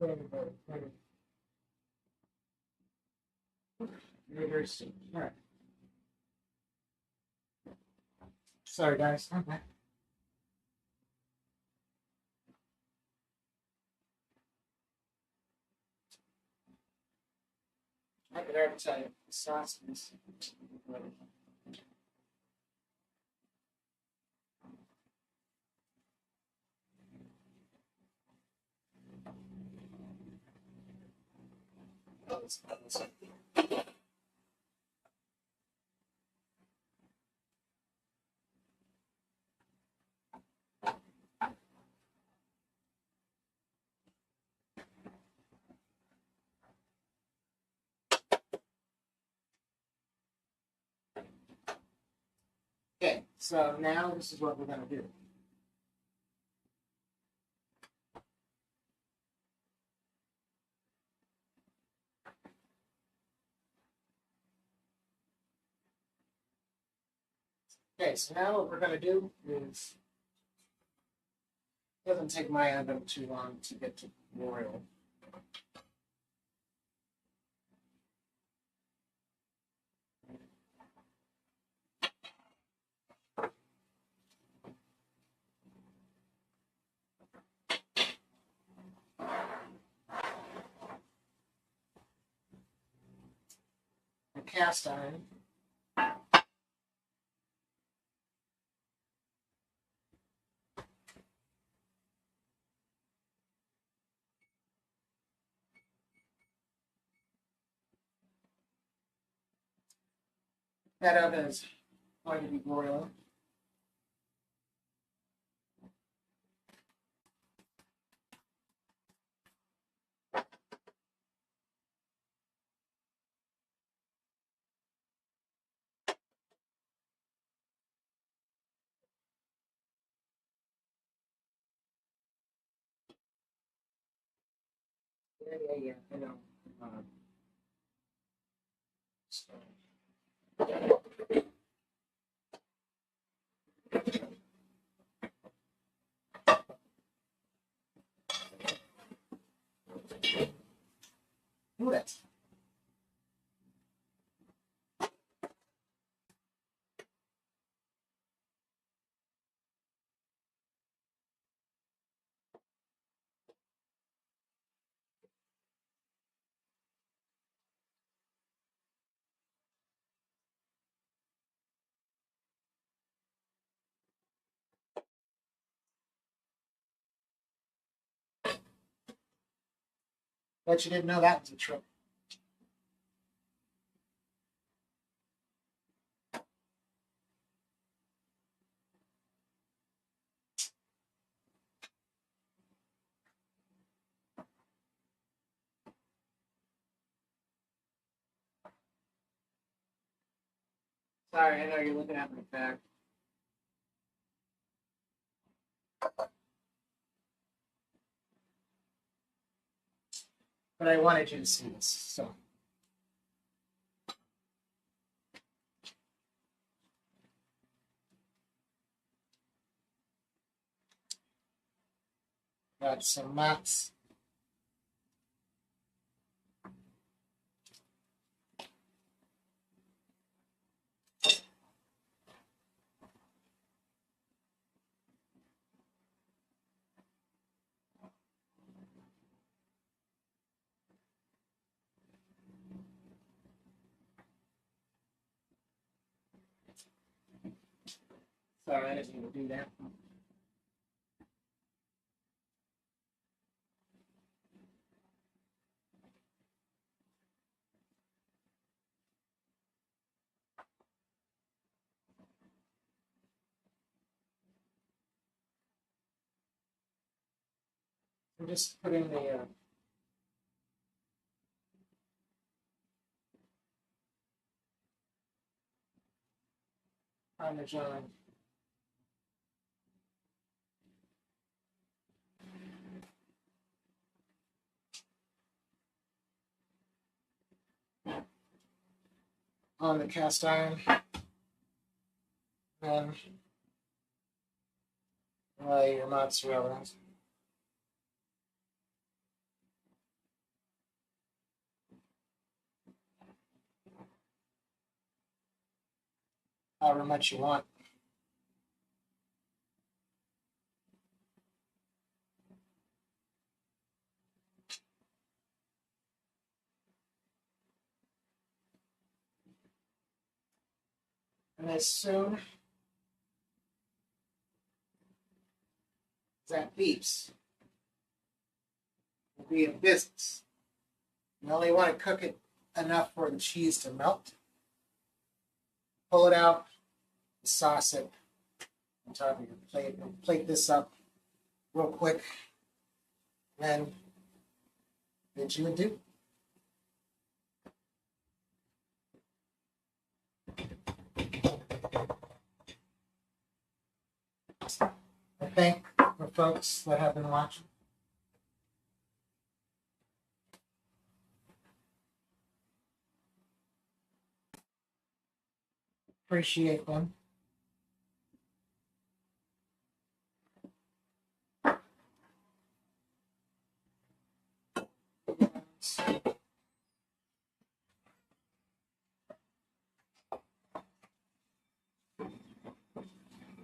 Very, very soon. All right. Sorry, guys. Okay. I could already tell you the sauce is. Okay, so now this is what we're going to do. Okay, so now what we're going to do is, it doesn't take my oven too long to get to broil. A cast iron. That oven is going to be broiling. Yeah, I know. So. Do it. Bet you didn't know that was a trick. Sorry, I know you're looking at my back. But I wanted you to see this, so. Got some mats. Sorry, I didn't mean to do that. I'm just putting the Parmesan on the cast iron. And lay your mozzarella. However much you want. And as soon as that beeps, we'll be in business. You only want to cook it enough for the cheese to melt. Pull it out, sauce it on top of your plate. And plate this up real quick. Then bid you adieu. I thank the folks that have been watching. Appreciate them.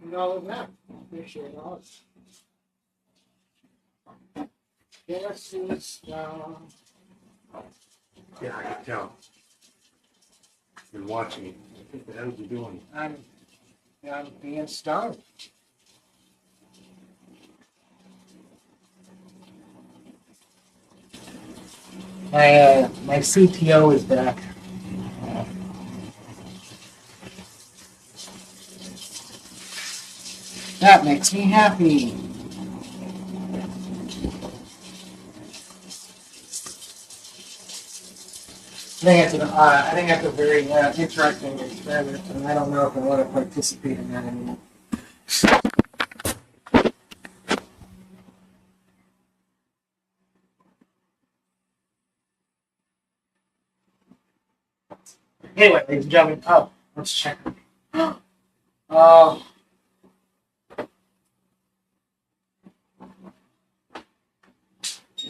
And all of that. Appreciate all of it. This is Yeah, I can tell. Been watching it. What the hell are you doing? I'm being stoned. My CTO is back. That makes me happy. I think that's a very interesting experiment, and I don't know if I want to participate in that anymore. Anyway, ladies and gentlemen, let's check. Oh.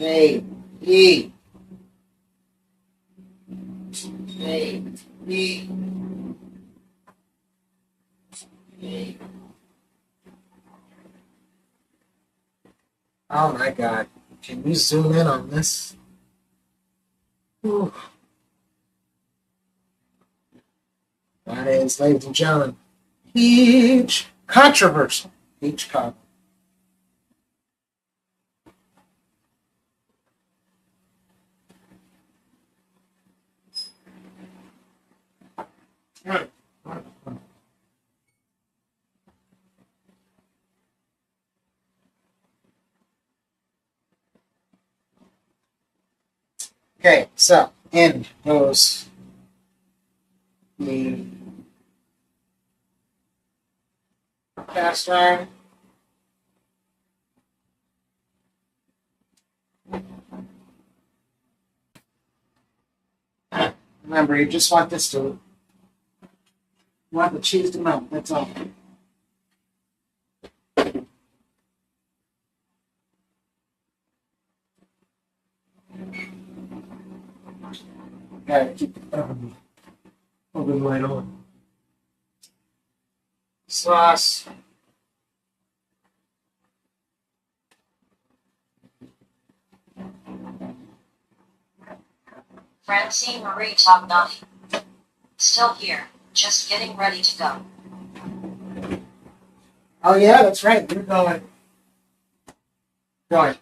A, E, A, E, A. Oh my God. Can you zoom in on this? Ooh. That is, ladies and gentlemen, huge controversial peach cobbler. Okay, so in goes the cast iron. Remember, you just want this to, you want the cheese to melt, that's all. Gotta keep the oven light on. Sauce. Francine Marie Tognani. Still here, just getting ready to go. Oh yeah, that's right. You're going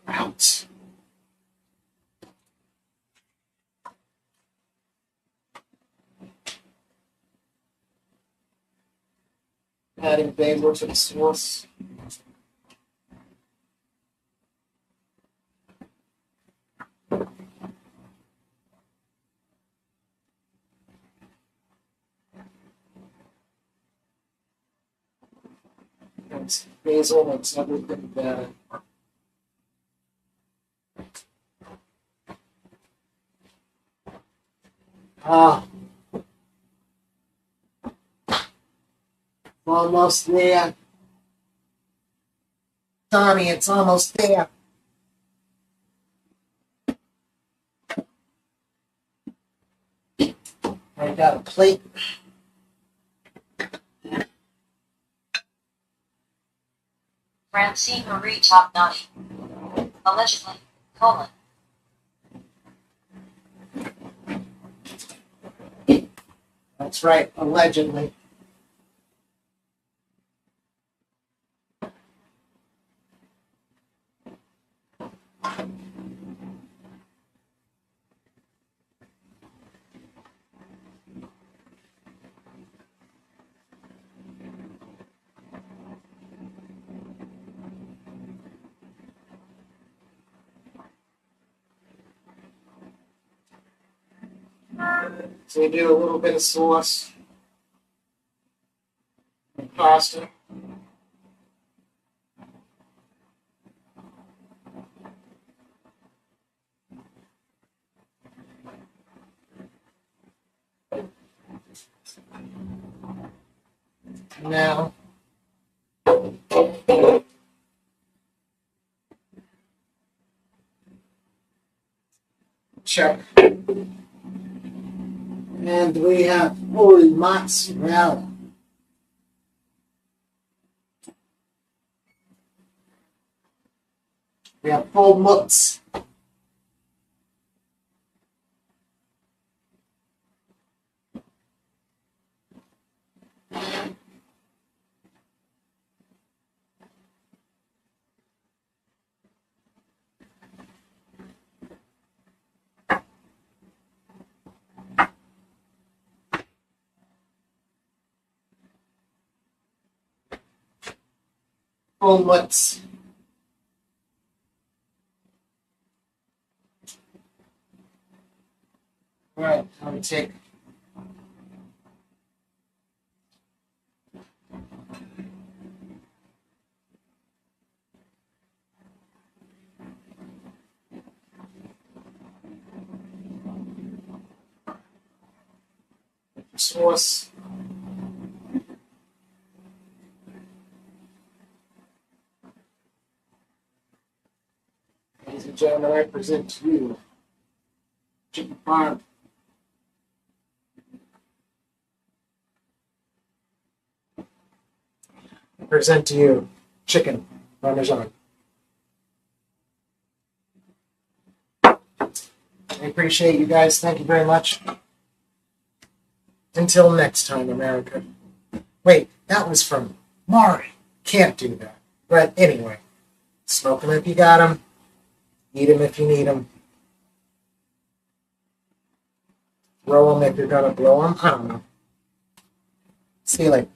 out. Adding basil to the sauce. And basil makes everything better. Ah. Almost there. Tommy, it's almost there. I got a plate. Francine Marie Tognani. Allegedly, colon. That's right, allegedly. So we do a little bit of sauce and pasta. Now, check. And we have full mozzarella. We have full mutz. omelets. All right, I'm gonna take sauce. Ladies and gentlemen, I present to you chicken parm. I present to you chicken parmesan. I appreciate you guys. Thank you very much. Until next time, America. Wait, that was from Mari. Can't do that. But anyway, smoke them if you got them. Eat them if you need them. Throw them if you're going to blow them. I don't know. See you later.